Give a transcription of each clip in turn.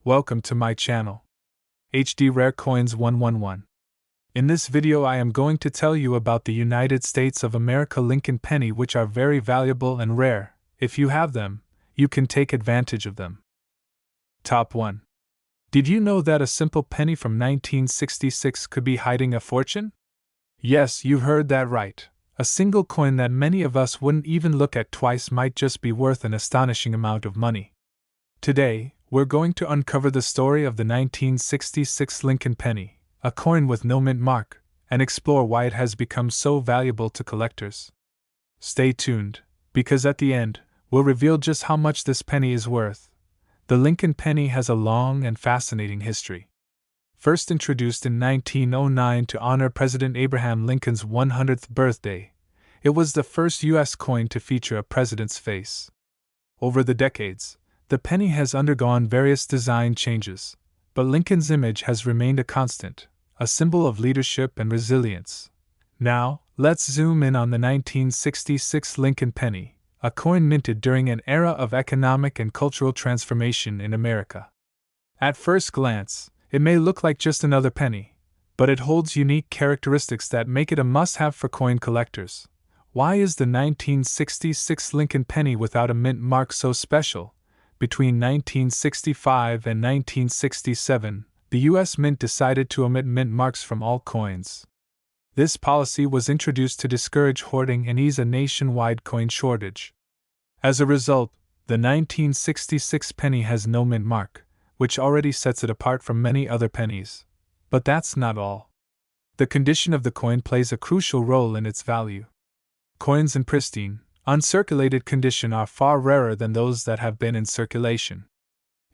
Welcome to my channel, HD Rare Coins 111. In this video I am going to tell you about the United States of America Lincoln penny, which are very valuable and rare. If you have them, you can take advantage of them. Top 1. Did you know that a simple penny from 1966 could be hiding a fortune? Yes, you heard that right. A single coin that many of us wouldn't even look at twice might just be worth an astonishing amount of money. Today, we're going to uncover the story of the 1966 Lincoln penny, a coin with no mint mark, and explore why it has become so valuable to collectors. Stay tuned, because at the end, we'll reveal just how much this penny is worth. The Lincoln penny has a long and fascinating history. First introduced in 1909 to honor President Abraham Lincoln's 100th birthday, it was the first U.S. coin to feature a president's face. Over the decades, the penny has undergone various design changes, but Lincoln's image has remained a constant, a symbol of leadership and resilience. Now, let's zoom in on the 1966 Lincoln penny, a coin minted during an era of economic and cultural transformation in America. At first glance, it may look like just another penny, but it holds unique characteristics that make it a must-have for coin collectors. Why is the 1966 Lincoln penny without a mint mark so special? Between 1965 and 1967, the U.S. Mint decided to omit mint marks from all coins. This policy was introduced to discourage hoarding and ease a nationwide coin shortage. As a result, the 1966 penny has no mint mark, which already sets it apart from many other pennies. But that's not all. The condition of the coin plays a crucial role in its value. Coins in pristine, uncirculated condition are far rarer than those that have been in circulation.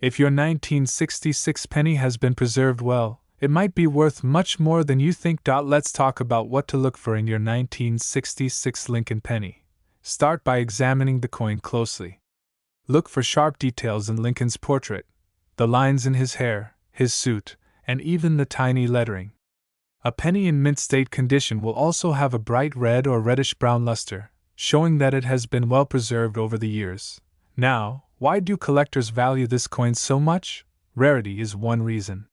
If your 1966 penny has been preserved well, it might be worth much more than you think. Let's talk about what to look for in your 1966 Lincoln penny. Start by examining the coin closely. Look for sharp details in Lincoln's portrait, the lines in his hair, his suit, and even the tiny lettering. A penny in mint state condition will also have a bright red or reddish-brown luster, showing that it has been well preserved over the years. Now, why do collectors value this coin so much? Rarity is one reason.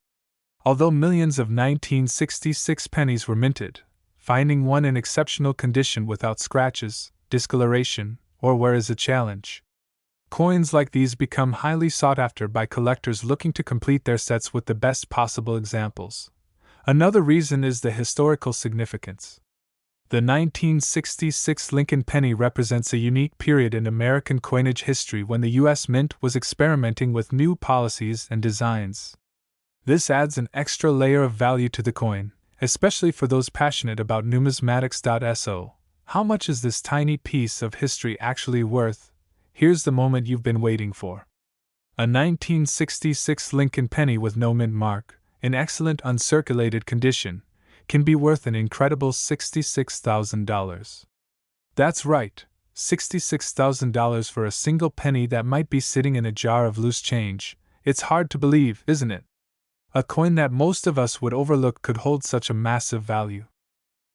Although millions of 1966 pennies were minted, finding one in exceptional condition without scratches, discoloration, or wear is a challenge. Coins like these become highly sought after by collectors looking to complete their sets with the best possible examples. Another reason is the historical significance. The 1966 Lincoln penny represents a unique period in American coinage history when the U.S. Mint was experimenting with new policies and designs. This adds an extra layer of value to the coin, especially for those passionate about numismatics. So, how much is this tiny piece of history actually worth? Here's the moment you've been waiting for. A 1966 Lincoln penny with no mint mark, in excellent uncirculated condition, can be worth an incredible $66,000. That's right, $66,000 for a single penny that might be sitting in a jar of loose change. It's hard to believe, isn't it? A coin that most of us would overlook could hold such a massive value.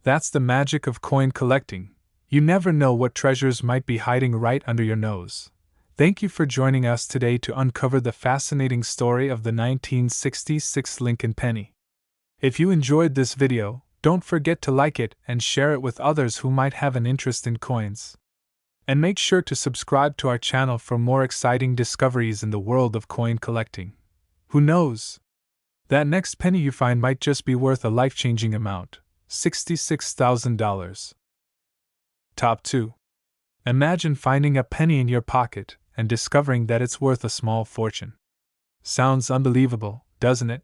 That's the magic of coin collecting. You never know what treasures might be hiding right under your nose. Thank you for joining us today to uncover the fascinating story of the 1966 Lincoln penny. If you enjoyed this video, don't forget to like it and share it with others who might have an interest in coins. And make sure to subscribe to our channel for more exciting discoveries in the world of coin collecting. Who knows? That next penny you find might just be worth a life-changing amount, $66,000. Top 2. Imagine finding a penny in your pocket and discovering that it's worth a small fortune. Sounds unbelievable, doesn't it?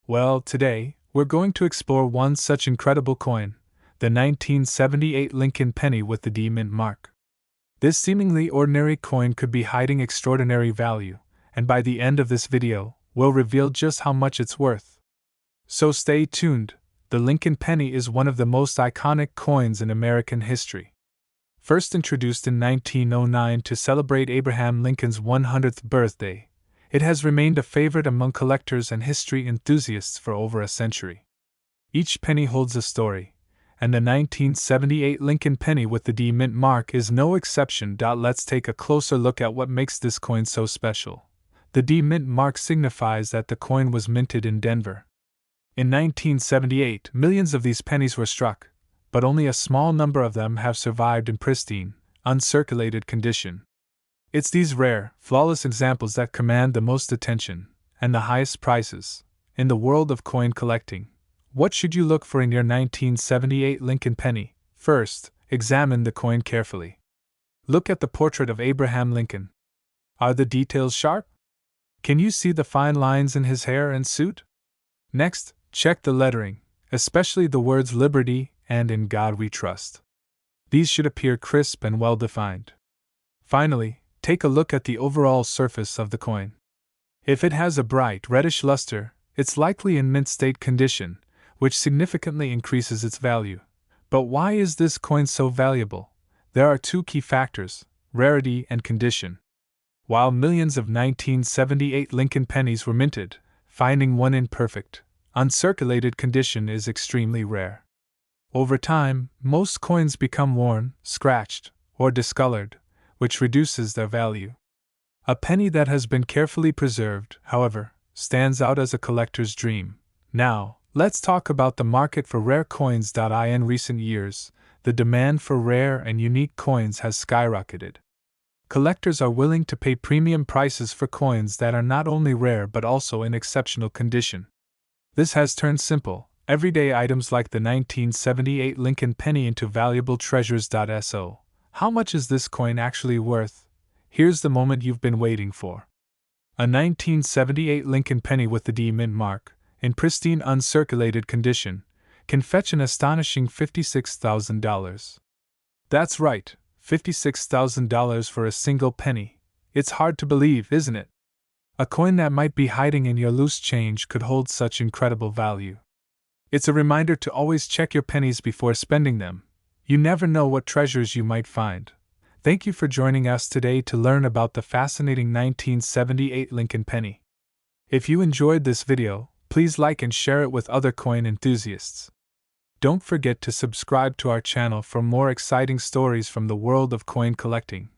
Well, today, we're going to explore one such incredible coin, the 1978 Lincoln penny with the D mint mark. This seemingly ordinary coin could be hiding extraordinary value, and by the end of this video, we'll reveal just how much it's worth. So stay tuned. The Lincoln penny is one of the most iconic coins in American history. First introduced in 1909 to celebrate Abraham Lincoln's 100th birthday, it has remained a favorite among collectors and history enthusiasts for over a century. Each penny holds a story, and the 1978 Lincoln penny with the D mint mark is no exception. Let's take a closer look at what makes this coin so special. The D mint mark signifies that the coin was minted in Denver. In 1978, millions of these pennies were struck, but only a small number of them have survived in pristine, uncirculated condition. It's these rare, flawless examples that command the most attention and the highest prices in the world of coin collecting. What should you look for in your 1978 Lincoln penny? First, examine the coin carefully. Look at the portrait of Abraham Lincoln. Are the details sharp? Can you see the fine lines in his hair and suit? Next, check the lettering, especially the words Liberty and In God We Trust. These should appear crisp and well defined. Finally, take a look at the overall surface of the coin. If it has a bright reddish luster, it's likely in mint state condition, which significantly increases its value. But why is this coin so valuable? There are two key factors: rarity and condition. While millions of 1978 Lincoln pennies were minted, finding one in perfect, uncirculated condition is extremely rare. Over time, most coins become worn, scratched, or discolored, which reduces their value. A penny that has been carefully preserved, however, stands out as a collector's dream. Now, let's talk about the market for rare coins. In recent years, the demand for rare and unique coins has skyrocketed. Collectors are willing to pay premium prices for coins that are not only rare but also in exceptional condition. This has turned simple, everyday items like the 1978 Lincoln penny into valuable treasures. So, how much is this coin actually worth? Here's the moment you've been waiting for. A 1978 Lincoln penny with the D mint mark, in pristine uncirculated condition, can fetch an astonishing $56,000. That's right, $56,000 for a single penny. It's hard to believe, isn't it? A coin that might be hiding in your loose change could hold such incredible value. It's a reminder to always check your pennies before spending them. You never know what treasures you might find. Thank you for joining us today to learn about the fascinating 1978 Lincoln penny. If you enjoyed this video, please like and share it with other coin enthusiasts. Don't forget to subscribe to our channel for more exciting stories from the world of coin collecting.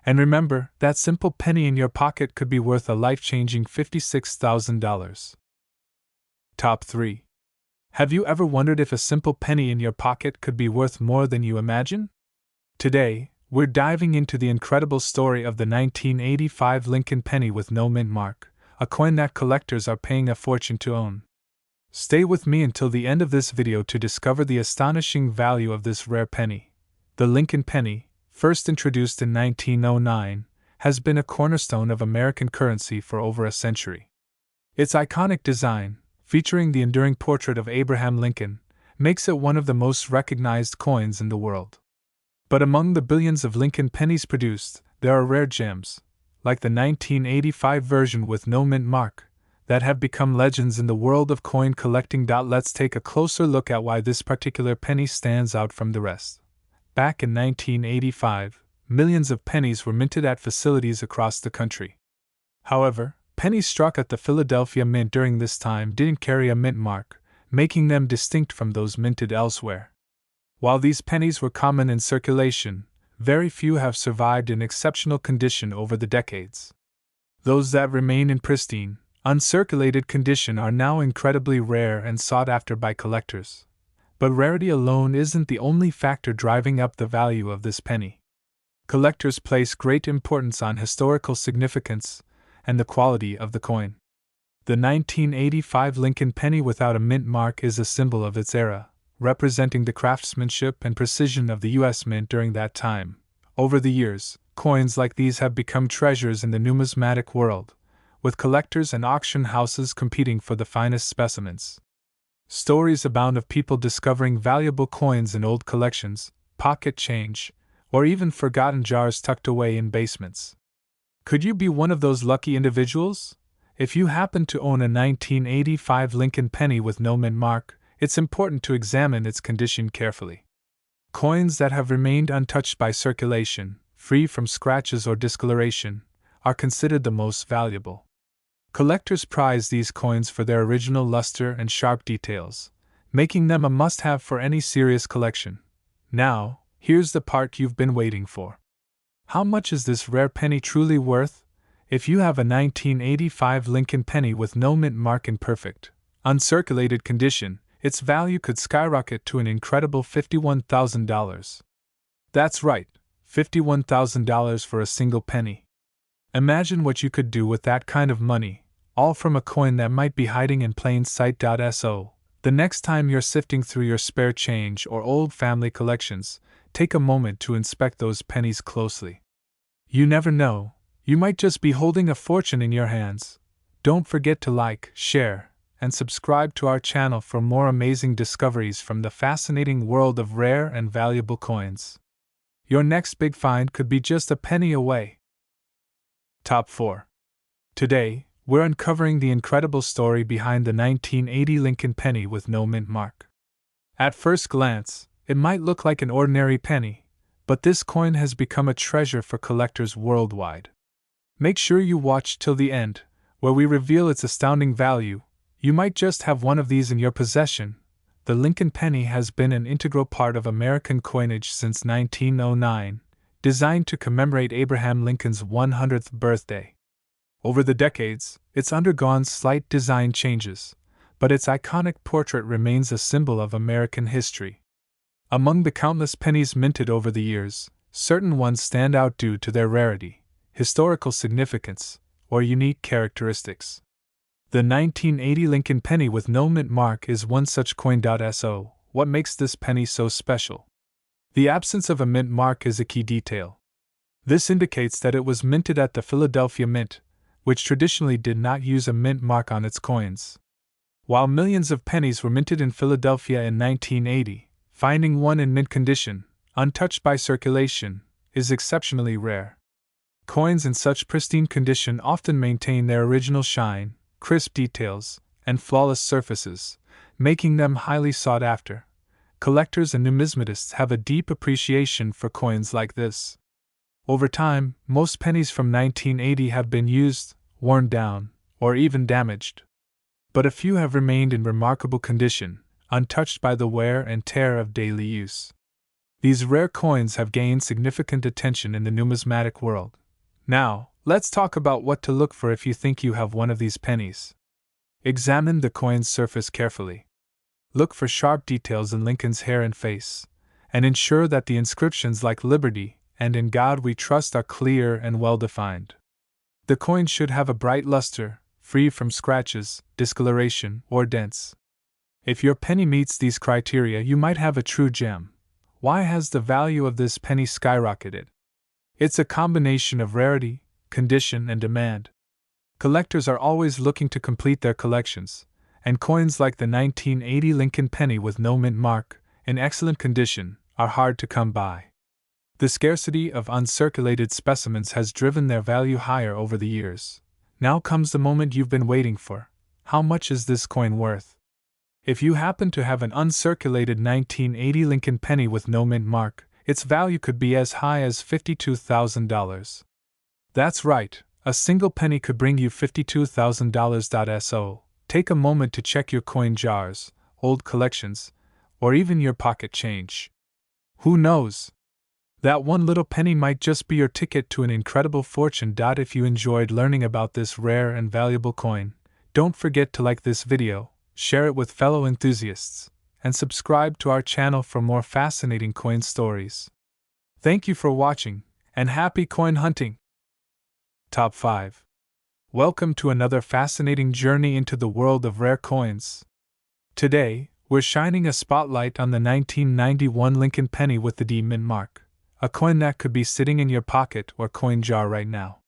And remember, that simple penny in your pocket could be worth a life-changing $56,000. Top 3. Have you ever wondered if a simple penny in your pocket could be worth more than you imagine? Today, we're diving into the incredible story of the 1985 Lincoln penny with no mint mark, a coin that collectors are paying a fortune to own. Stay with me until the end of this video to discover the astonishing value of this rare penny. The Lincoln penny, first introduced in 1909, has been a cornerstone of American currency for over a century. Its iconic design, featuring the enduring portrait of Abraham Lincoln, makes it one of the most recognized coins in the world. But among the billions of Lincoln pennies produced, there are rare gems, like the 1985 version with no mint mark, that have become legends in the world of coin collecting. Let's take a closer look at why this particular penny stands out from the rest. Back in 1985, millions of pennies were minted at facilities across the country. However, pennies struck at the Philadelphia Mint during this time didn't carry a mint mark, making them distinct from those minted elsewhere. While these pennies were common in circulation, very few have survived in exceptional condition over the decades. Those that remain in pristine, uncirculated condition are now incredibly rare and sought after by collectors. But rarity alone isn't the only factor driving up the value of this penny. Collectors place great importance on historical significance and the quality of the coin. The 1985 Lincoln penny without a mint mark is a symbol of its era, representing the craftsmanship and precision of the U.S. Mint during that time. Over the years, coins like these have become treasures in the numismatic world, with collectors and auction houses competing for the finest specimens. Stories abound of people discovering valuable coins in old collections, pocket change, or even forgotten jars tucked away in basements. Could you be one of those lucky individuals? If you happen to own a 1985 Lincoln penny with no mint mark, it's important to examine its condition carefully. Coins that have remained untouched by circulation, free from scratches or discoloration, are considered the most valuable. Collectors prize these coins for their original luster and sharp details, making them a must-have for any serious collection. Now, here's the part you've been waiting for. How much is this rare penny truly worth? If you have a 1985 Lincoln penny with no mint mark in perfect, uncirculated condition, its value could skyrocket to an incredible $51,000. That's right, $51,000 for a single penny. Imagine what you could do with that kind of money, all from a coin that might be hiding in plain sight. So, the next time you're sifting through your spare change or old family collections, take a moment to inspect those pennies closely. You never know, you might just be holding a fortune in your hands. Don't forget to like, share, and subscribe to our channel for more amazing discoveries from the fascinating world of rare and valuable coins. Your next big find could be just a penny away. Top 4. Today, we're uncovering the incredible story behind the 1980 Lincoln penny with no mint mark. At first glance, it might look like an ordinary penny, but this coin has become a treasure for collectors worldwide. Make sure you watch till the end, where we reveal its astounding value. You might just have one of these in your possession. The Lincoln penny has been an integral part of American coinage since 1909, designed to commemorate Abraham Lincoln's 100th birthday. Over the decades, it's undergone slight design changes, but its iconic portrait remains a symbol of American history. Among the countless pennies minted over the years, certain ones stand out due to their rarity, historical significance, or unique characteristics. The 1980 Lincoln penny with no mint mark is one such coin. So, what makes this penny so special? The absence of a mint mark is a key detail. This indicates that it was minted at the Philadelphia Mint, which traditionally did not use a mint mark on its coins. While millions of pennies were minted in Philadelphia in 1980, finding one in mint condition, untouched by circulation, is exceptionally rare. Coins in such pristine condition often maintain their original shine, crisp details, and flawless surfaces, making them highly sought after. Collectors and numismatists have a deep appreciation for coins like this. Over time, most pennies from 1980 have been used, worn down, or even damaged. But a few have remained in remarkable condition, untouched by the wear and tear of daily use. These rare coins have gained significant attention in the numismatic world. Now, let's talk about what to look for if you think you have one of these pennies. Examine the coin's surface carefully. Look for sharp details in Lincoln's hair and face, and ensure that the inscriptions like Liberty and In God We Trust are clear and well-defined. The coin should have a bright luster, free from scratches, discoloration, or dents. If your penny meets these criteria, you might have a true gem. Why has the value of this penny skyrocketed? It's a combination of rarity, condition, and demand. Collectors are always looking to complete their collections, and coins like the 1980 Lincoln penny with no mint mark, in excellent condition, are hard to come by. The scarcity of uncirculated specimens has driven their value higher over the years. Now comes the moment you've been waiting for. How much is this coin worth? If you happen to have an uncirculated 1980 Lincoln penny with no mint mark, its value could be as high as $52,000. That's right, a single penny could bring you $52,000. So, take a moment to check your coin jars, old collections, or even your pocket change. Who knows? That one little penny might just be your ticket to an incredible fortune. If you enjoyed learning about this rare and valuable coin, don't forget to like this video, share it with fellow enthusiasts, and subscribe to our channel for more fascinating coin stories. Thank you for watching, and happy coin hunting! Top 5. Welcome to another fascinating journey into the world of rare coins. Today, we're shining a spotlight on the 1991 Lincoln penny with the D mint mark, a coin that could be sitting in your pocket or coin jar right now.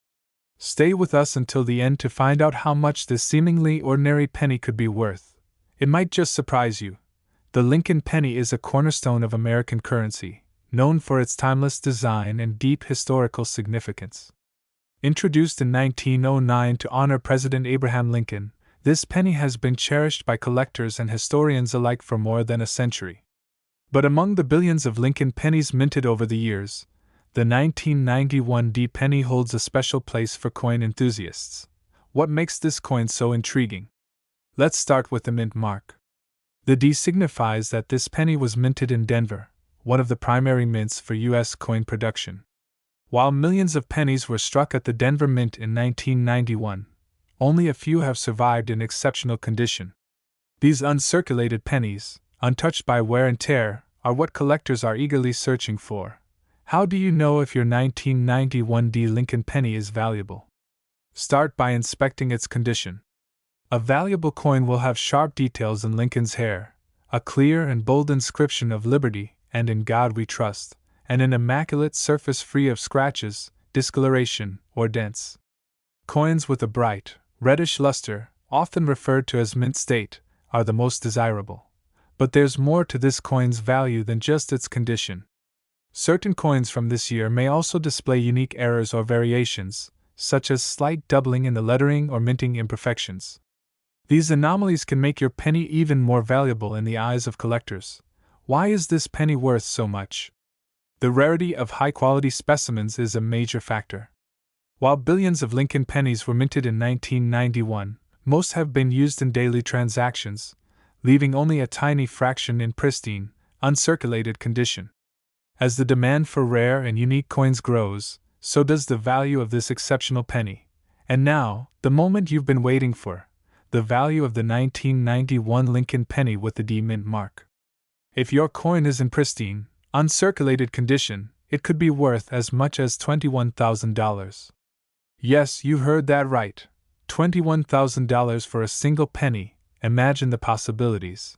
Stay with us until the end to find out how much this seemingly ordinary penny could be worth. It might just surprise you. The Lincoln penny is a cornerstone of American currency, known for its timeless design and deep historical significance. Introduced in 1909 to honor President Abraham Lincoln, this penny has been cherished by collectors and historians alike for more than a century. But among the billions of Lincoln pennies minted over the years, the 1991 D penny holds a special place for coin enthusiasts. What makes this coin so intriguing? Let's start with the mint mark. The D signifies that this penny was minted in Denver, one of the primary mints for U.S. coin production. While millions of pennies were struck at the Denver Mint in 1991, only a few have survived in exceptional condition. These uncirculated pennies, untouched by wear and tear, are what collectors are eagerly searching for. How do you know if your 1991 D Lincoln penny is valuable? Start by inspecting its condition. A valuable coin will have sharp details in Lincoln's hair, a clear and bold inscription of liberty and in God we trust, and an immaculate surface free of scratches, discoloration, or dents. Coins with a bright, reddish luster, often referred to as mint state, are the most desirable. But there's more to this coin's value than just its condition. Certain coins from this year may also display unique errors or variations, such as slight doubling in the lettering or minting imperfections. These anomalies can make your penny even more valuable in the eyes of collectors. Why is this penny worth so much? The rarity of high-quality specimens is a major factor. While billions of Lincoln pennies were minted in 1991, most have been used in daily transactions, leaving only a tiny fraction in pristine, uncirculated condition. As the demand for rare and unique coins grows, so does the value of this exceptional penny. And now, the moment you've been waiting for, the value of the 1991 Lincoln penny with the D Mint mark. If your coin is in pristine, uncirculated condition, it could be worth as much as $21,000. Yes, you heard that right. $21,000 for a single penny. Imagine the possibilities.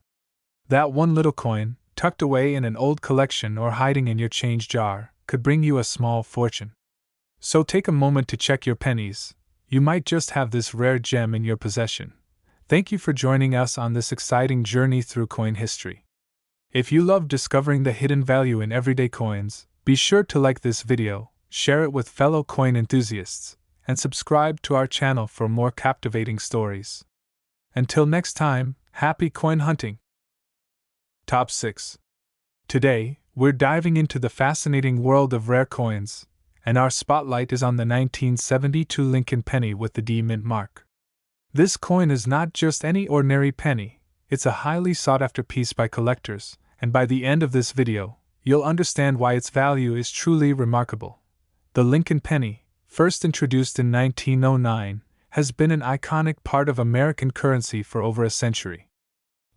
That one little coin, tucked away in an old collection or hiding in your change jar, could bring you a small fortune. So take a moment to check your pennies. You might just have this rare gem in your possession. Thank you for joining us on this exciting journey through coin history. If you love discovering the hidden value in everyday coins, be sure to like this video, share it with fellow coin enthusiasts, and subscribe to our channel for more captivating stories. Until next time, happy coin hunting! Top 6. Today, we're diving into the fascinating world of rare coins, and our spotlight is on the 1972 Lincoln penny with the D Mint mark. This coin is not just any ordinary penny, it's a highly sought-after piece by collectors, and by the end of this video, you'll understand why its value is truly remarkable. The Lincoln penny, first introduced in 1909, has been an iconic part of American currency for over a century.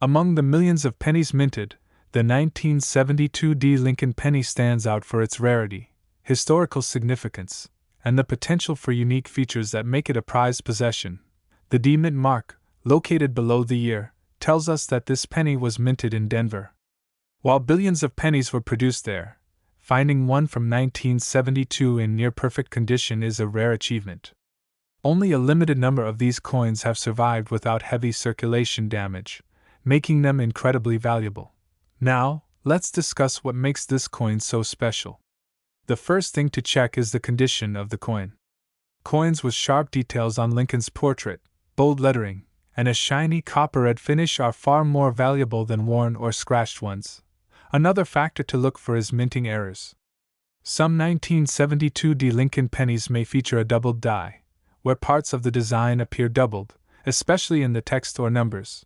Among the millions of pennies minted, the 1972 D Lincoln penny stands out for its rarity, historical significance, and the potential for unique features that make it a prized possession. The D Mint mark, located below the year, tells us that this penny was minted in Denver. While billions of pennies were produced there, finding one from 1972 in near-perfect condition is a rare achievement. Only a limited number of these coins have survived without heavy circulation damage, making them incredibly valuable. Now, let's discuss what makes this coin so special. The first thing to check is the condition of the coin. Coins with sharp details on Lincoln's portrait, bold lettering, and a shiny copper-red finish are far more valuable than worn or scratched ones. Another factor to look for is minting errors. Some 1972 D Lincoln pennies may feature a doubled die, where parts of the design appear doubled, especially in the text or numbers.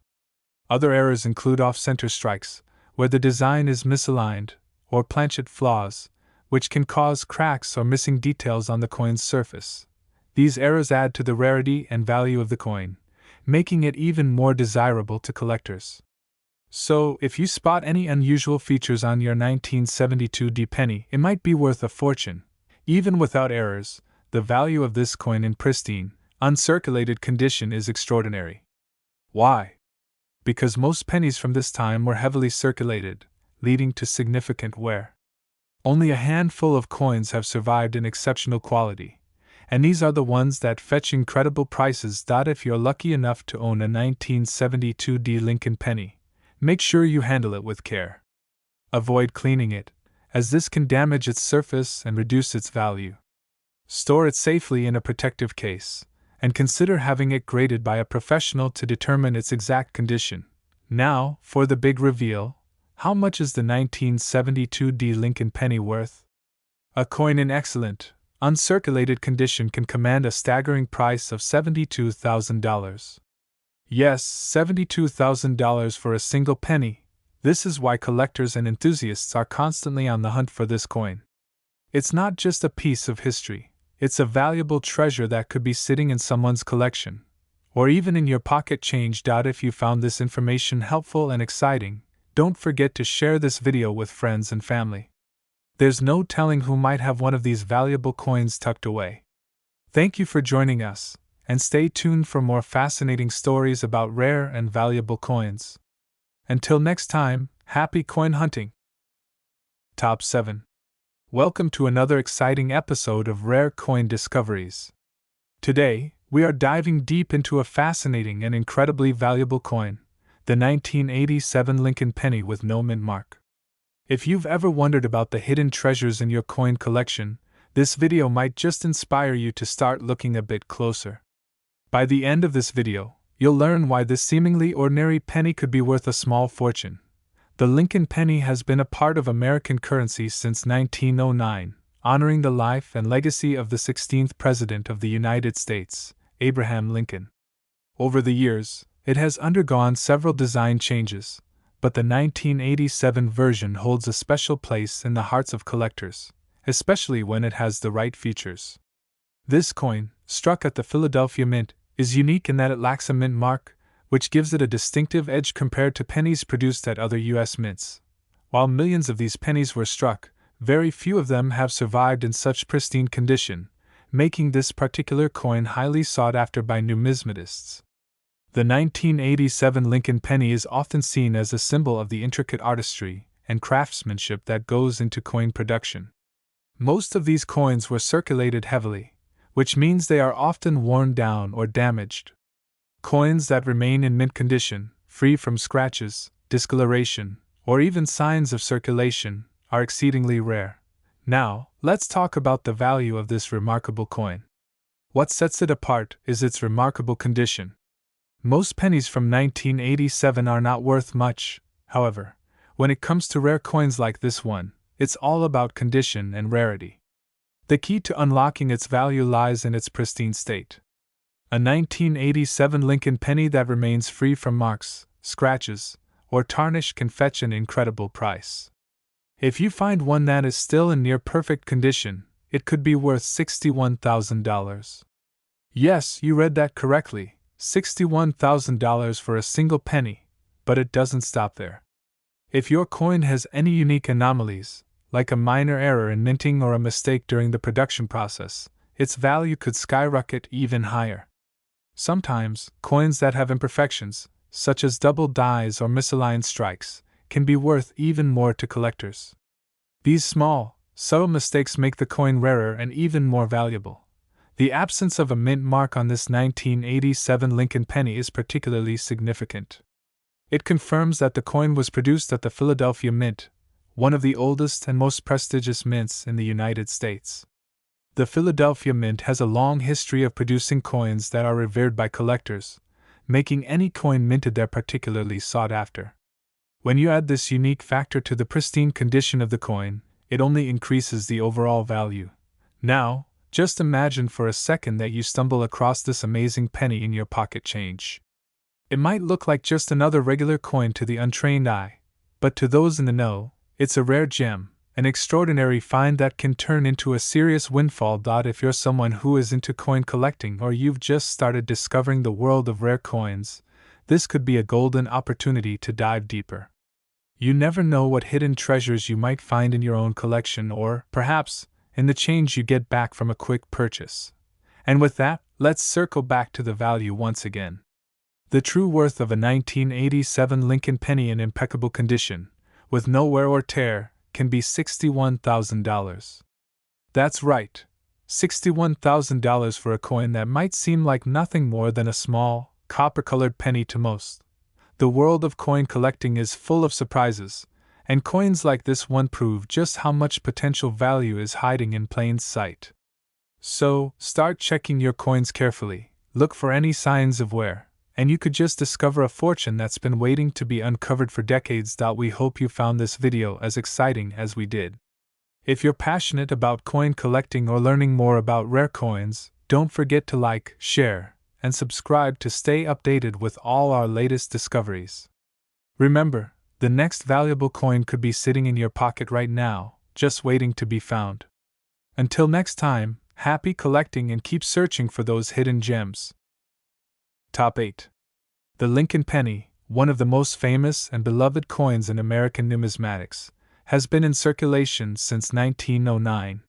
Other errors include off-center strikes, where the design is misaligned, or planchet flaws, which can cause cracks or missing details on the coin's surface. These errors add to the rarity and value of the coin, making it even more desirable to collectors. So, if you spot any unusual features on your 1972 D penny, it might be worth a fortune. Even without errors, the value of this coin in pristine, uncirculated condition is extraordinary. Why? Because most pennies from this time were heavily circulated, leading to significant wear. Only a handful of coins have survived in exceptional quality, and these are the ones that fetch incredible prices. If you're lucky enough to own a 1972 D Lincoln penny, make sure you handle it with care. Avoid cleaning it, as this can damage its surface and reduce its value. Store it safely in a protective case, and consider having it graded by a professional to determine its exact condition. Now, for the big reveal, how much is the 1972 D Lincoln penny worth? A coin in excellent, uncirculated condition can command a staggering price of $72,000. Yes, $72,000 for a single penny. This is why collectors and enthusiasts are constantly on the hunt for this coin. It's not just a piece of history, it's a valuable treasure that could be sitting in someone's collection, or even in your pocket change. If you found this information helpful and exciting, don't forget to share this video with friends and family. There's no telling who might have one of these valuable coins tucked away. Thank you for joining us, and stay tuned for more fascinating stories about rare and valuable coins. Until next time, happy coin hunting! Top 7. Welcome to another exciting episode of Rare Coin Discoveries. Today, we are diving deep into a fascinating and incredibly valuable coin, the 1987 Lincoln penny with no mint mark. If you've ever wondered about the hidden treasures in your coin collection, this video might just inspire you to start looking a bit closer. By the end of this video, you'll learn why this seemingly ordinary penny could be worth a small fortune. The Lincoln penny has been a part of American currency since 1909, honoring the life and legacy of the 16th President of the United States, Abraham Lincoln. Over the years, it has undergone several design changes, but the 1987 version holds a special place in the hearts of collectors, especially when it has the right features. This coin, struck at the Philadelphia Mint, is unique in that it lacks a mint mark, which gives it a distinctive edge compared to pennies produced at other U.S. mints. While millions of these pennies were struck, very few of them have survived in such pristine condition, making this particular coin highly sought after by numismatists. The 1987 Lincoln penny is often seen as a symbol of the intricate artistry and craftsmanship that goes into coin production. Most of these coins were circulated heavily, which means they are often worn down or damaged. Coins that remain in mint condition, free from scratches, discoloration, or even signs of circulation, are exceedingly rare. Now, let's talk about the value of this remarkable coin. What sets it apart is its remarkable condition. Most pennies from 1987 are not worth much, however. When it comes to rare coins like this one, it's all about condition and rarity. The key to unlocking its value lies in its pristine state. A 1987 Lincoln penny that remains free from marks, scratches, or tarnish can fetch an incredible price. If you find one that is still in near perfect condition, it could be worth $61,000. Yes, you read that correctly, $61,000 for a single penny, but it doesn't stop there. If your coin has any unique anomalies, like a minor error in minting or a mistake during the production process, its value could skyrocket even higher. Sometimes, coins that have imperfections, such as double dies or misaligned strikes, can be worth even more to collectors. These small, subtle mistakes make the coin rarer and even more valuable. The absence of a mint mark on this 1987 Lincoln penny is particularly significant. It confirms that the coin was produced at the Philadelphia Mint, one of the oldest and most prestigious mints in the United States. The Philadelphia Mint has a long history of producing coins that are revered by collectors, making any coin minted there particularly sought after. When you add this unique factor to the pristine condition of the coin, it only increases the overall value. Now, just imagine for a second that you stumble across this amazing penny in your pocket change. It might look like just another regular coin to the untrained eye, but to those in the know, it's a rare gem, an extraordinary find that can turn into a serious windfall. If you're someone who is into coin collecting or you've just started discovering the world of rare coins, this could be a golden opportunity to dive deeper. You never know what hidden treasures you might find in your own collection or, perhaps, in the change you get back from a quick purchase. And with that, let's circle back to the value once again. The true worth of a 1987 Lincoln penny in impeccable condition, with no wear or tear, can be $61,000. That's right, $61,000 for a coin that might seem like nothing more than a small, copper-colored penny to most. The world of coin collecting is full of surprises, and coins like this one prove just how much potential value is hiding in plain sight. So, start checking your coins carefully, look for any signs of wear, and you could just discover a fortune that's been waiting to be uncovered for decades. We hope you found this video as exciting as we did. If you're passionate about coin collecting or learning more about rare coins, don't forget to like, share, and subscribe to stay updated with all our latest discoveries. Remember, the next valuable coin could be sitting in your pocket right now, just waiting to be found. Until next time, happy collecting and keep searching for those hidden gems. Top 8. The Lincoln Penny, one of the most famous and beloved coins in American numismatics, has been in circulation since 1909.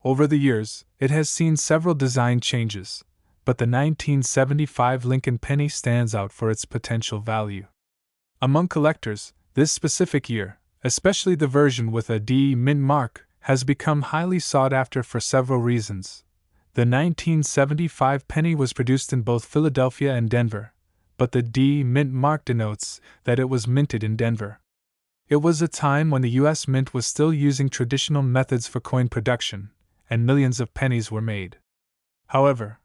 Over the years, it has seen several design changes, but the 1975 Lincoln Penny stands out for its potential value. Among collectors, this specific year, especially the version with a D mint mark, has become highly sought after for several reasons. The 1975 penny was produced in both Philadelphia and Denver, but the D mint mark denotes that it was minted in Denver. It was a time when the U.S. Mint was still using traditional methods for coin production, and millions of pennies were made. However,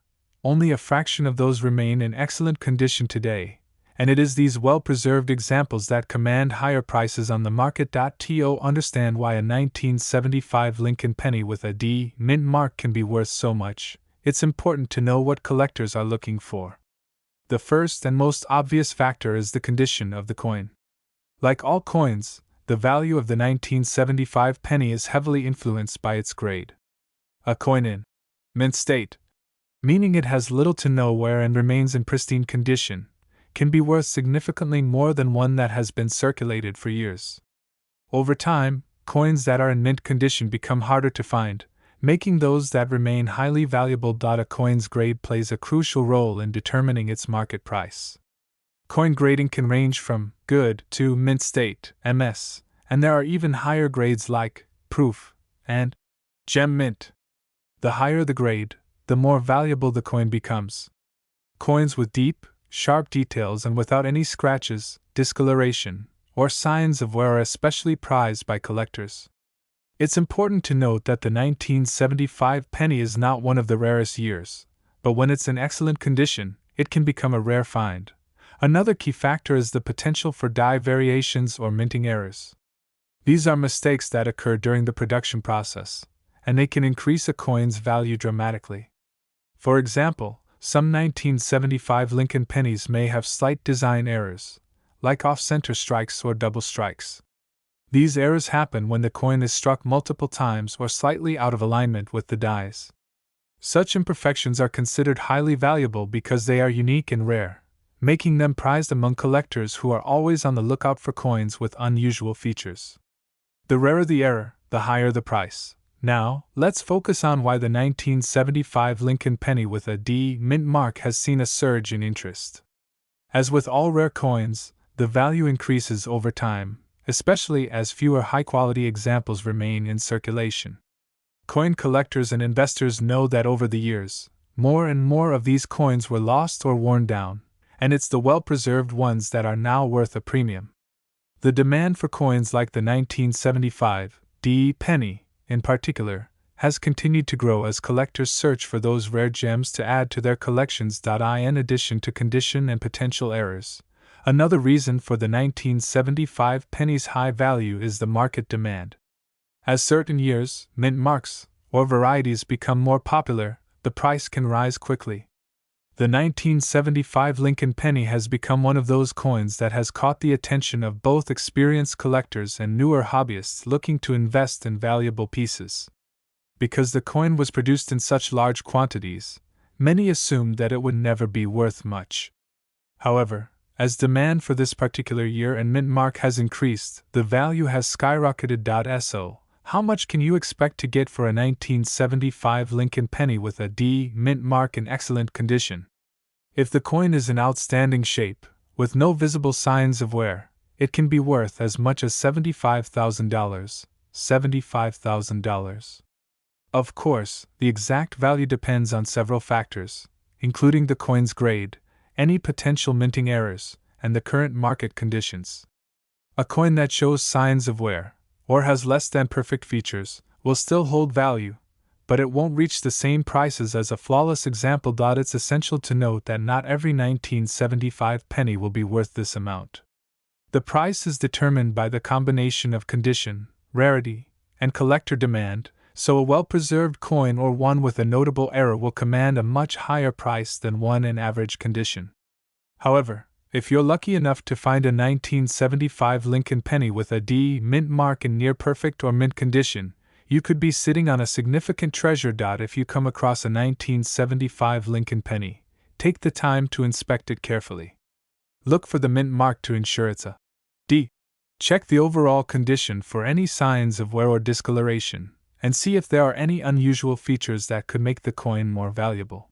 only a fraction of those remain in excellent condition today, and it is these well-preserved examples that command higher prices on the market. To understand why a 1975 Lincoln penny with a D mint mark can be worth so much, it's important to know what collectors are looking for. The first and most obvious factor is the condition of the coin. Like all coins, the value of the 1975 penny is heavily influenced by its grade. A coin in mint state, meaning it has little to no wear and remains in pristine condition, can be worth significantly more than one that has been circulated for years. Over time, coins that are in mint condition become harder to find, making those that remain highly valuable. A coin's grade plays a crucial role in determining its market price. Coin grading can range from good to mint state, MS, and there are even higher grades like proof and gem mint. The higher the grade, the more valuable the coin becomes. Coins with deep, sharp details and without any scratches, discoloration, or signs of wear are especially prized by collectors. It's important to note that the 1975 penny is not one of the rarest years, but when it's in excellent condition, it can become a rare find. Another key factor is the potential for die variations or minting errors. These are mistakes that occur during the production process, and they can increase a coin's value dramatically. For example, some 1975 Lincoln pennies may have slight design errors, like off-center strikes or double strikes. These errors happen when the coin is struck multiple times or slightly out of alignment with the dies. Such imperfections are considered highly valuable because they are unique and rare, making them prized among collectors who are always on the lookout for coins with unusual features. The rarer the error, the higher the price. Now, let's focus on why the 1975 Lincoln penny with a D mint mark has seen a surge in interest. As with all rare coins, the value increases over time, especially as fewer high-quality examples remain in circulation. Coin collectors and investors know that over the years, more and more of these coins were lost or worn down, and it's the well-preserved ones that are now worth a premium. The demand for coins like the 1975 D penny, in particular, has continued to grow as collectors search for those rare gems to add to their collections. In addition to condition and potential errors, another reason for the 1975 penny's high value is the market demand. As certain years, mint marks, or varieties become more popular, the price can rise quickly. The 1975 Lincoln penny has become one of those coins that has caught the attention of both experienced collectors and newer hobbyists looking to invest in valuable pieces. Because the coin was produced in such large quantities, many assumed that it would never be worth much. However, as demand for this particular year and mint mark has increased, the value has skyrocketed. So, how much can you expect to get for a 1975 Lincoln penny with a D mint mark in excellent condition? If the coin is in outstanding shape, with no visible signs of wear, it can be worth as much as $75,000. $75,000. Of course, the exact value depends on several factors, including the coin's grade, any potential minting errors, and the current market conditions. A coin that shows signs of wear, or has less than perfect features, will still hold value, but it won't reach the same prices as a flawless example. It's essential to note that not every 1975 penny will be worth this amount. The price is determined by the combination of condition, rarity, and collector demand, so a well-preserved coin or one with a notable error will command a much higher price than one in average condition. However, if you're lucky enough to find a 1975 Lincoln penny with a D mint mark in near perfect or mint condition, You could be sitting on a significant treasure. If you come across a 1975 Lincoln penny, take the time to inspect it carefully. Look for the mint mark to ensure it's a D. Check the overall condition for any signs of wear or discoloration, and see if there are any unusual features that could make the coin more valuable.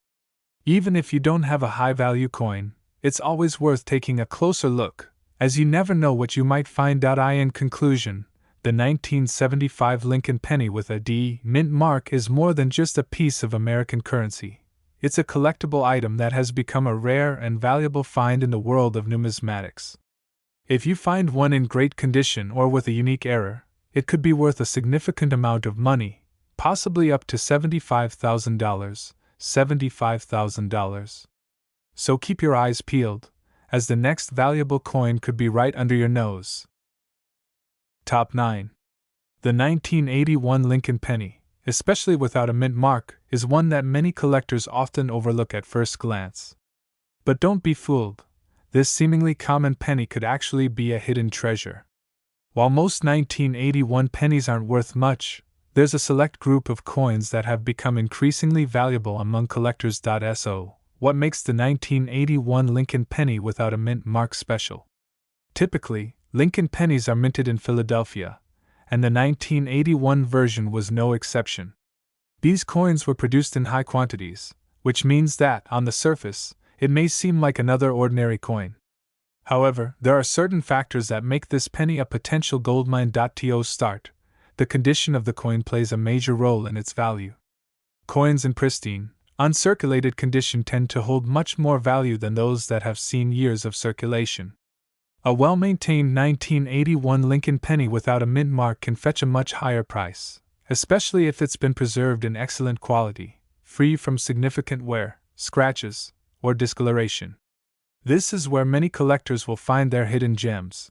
Even if you don't have a high-value coin, it's always worth taking a closer look, as you never know what you might find. In conclusion, the 1975 Lincoln penny with a D mint mark is more than just a piece of American currency. It's a collectible item that has become a rare and valuable find in the world of numismatics. If you find one in great condition or with a unique error, it could be worth a significant amount of money, possibly up to $75,000. So keep your eyes peeled, as the next valuable coin could be right under your nose. Top 9. The 1981 Lincoln penny, especially without a mint mark, is one that many collectors often overlook at first glance. But don't be fooled. This seemingly common penny could actually be a hidden treasure. While most 1981 pennies aren't worth much, there's a select group of coins that have become increasingly valuable among collectors. So, what makes the 1981 Lincoln penny without a mint mark special? Typically, Lincoln pennies are minted in Philadelphia, and the 1981 version was no exception. These coins were produced in high quantities, which means that, on the surface, it may seem like another ordinary coin. However, there are certain factors that make this penny a potential goldmine. To start, the condition of the coin plays a major role in its value. Coins in pristine, uncirculated condition tend to hold much more value than those that have seen years of circulation. A well-maintained 1981 Lincoln penny without a mint mark can fetch a much higher price, especially if it's been preserved in excellent quality, free from significant wear, scratches, or discoloration. This is where many collectors will find their hidden gems.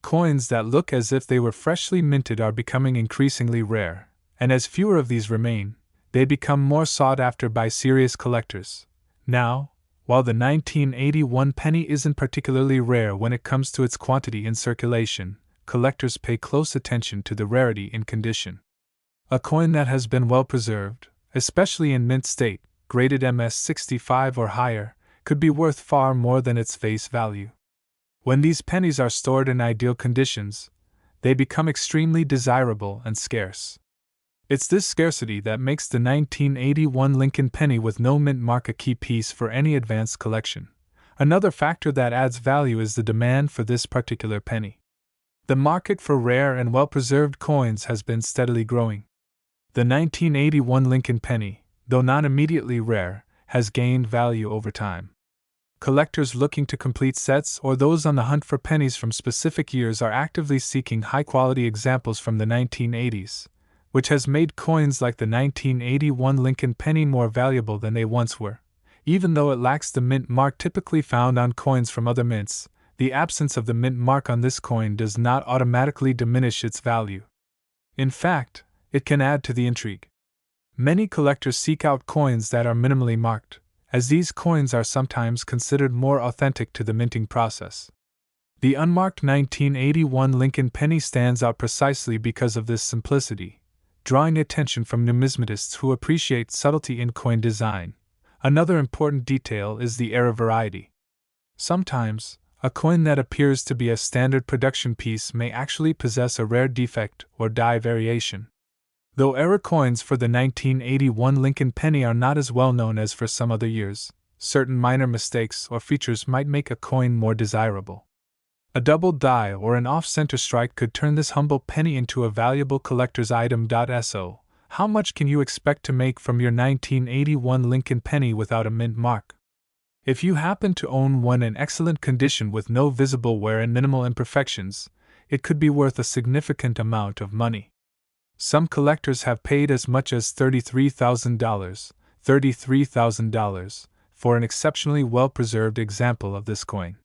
Coins that look as if they were freshly minted are becoming increasingly rare, and as fewer of these remain, they become more sought after by serious collectors. Now, while the 1981 penny isn't particularly rare when it comes to its quantity in circulation, collectors pay close attention to the rarity in condition. A coin that has been well preserved, especially in mint state, graded MS-65 or higher, could be worth far more than its face value. When these pennies are stored in ideal conditions, they become extremely desirable and scarce. It's this scarcity that makes the 1981 Lincoln penny with no mint mark a key piece for any advanced collection. Another factor that adds value is the demand for this particular penny. The market for rare and well-preserved coins has been steadily growing. The 1981 Lincoln penny, though not immediately rare, has gained value over time. Collectors looking to complete sets or those on the hunt for pennies from specific years are actively seeking high-quality examples from the 1980s, which has made coins like the 1981 Lincoln penny more valuable than they once were. Even though it lacks the mint mark typically found on coins from other mints, the absence of the mint mark on this coin does not automatically diminish its value. In fact, it can add to the intrigue. Many collectors seek out coins that are minimally marked, as these coins are sometimes considered more authentic to the minting process. The unmarked 1981 Lincoln penny stands out precisely because of this simplicity, drawing attention from numismatists who appreciate subtlety in coin design. Another important detail is the error variety. Sometimes, a coin that appears to be a standard production piece may actually possess a rare defect or die variation. Though error coins for the 1981 Lincoln penny are not as well known as for some other years, certain minor mistakes or features might make a coin more desirable. A double die or an off-center strike could turn this humble penny into a valuable collector's item. So, how much can you expect to make from your 1981 Lincoln penny without a mint mark? If you happen to own one in excellent condition with no visible wear and minimal imperfections, it could be worth a significant amount of money. Some collectors have paid as much as $33,000 for an exceptionally well-preserved example of this coin.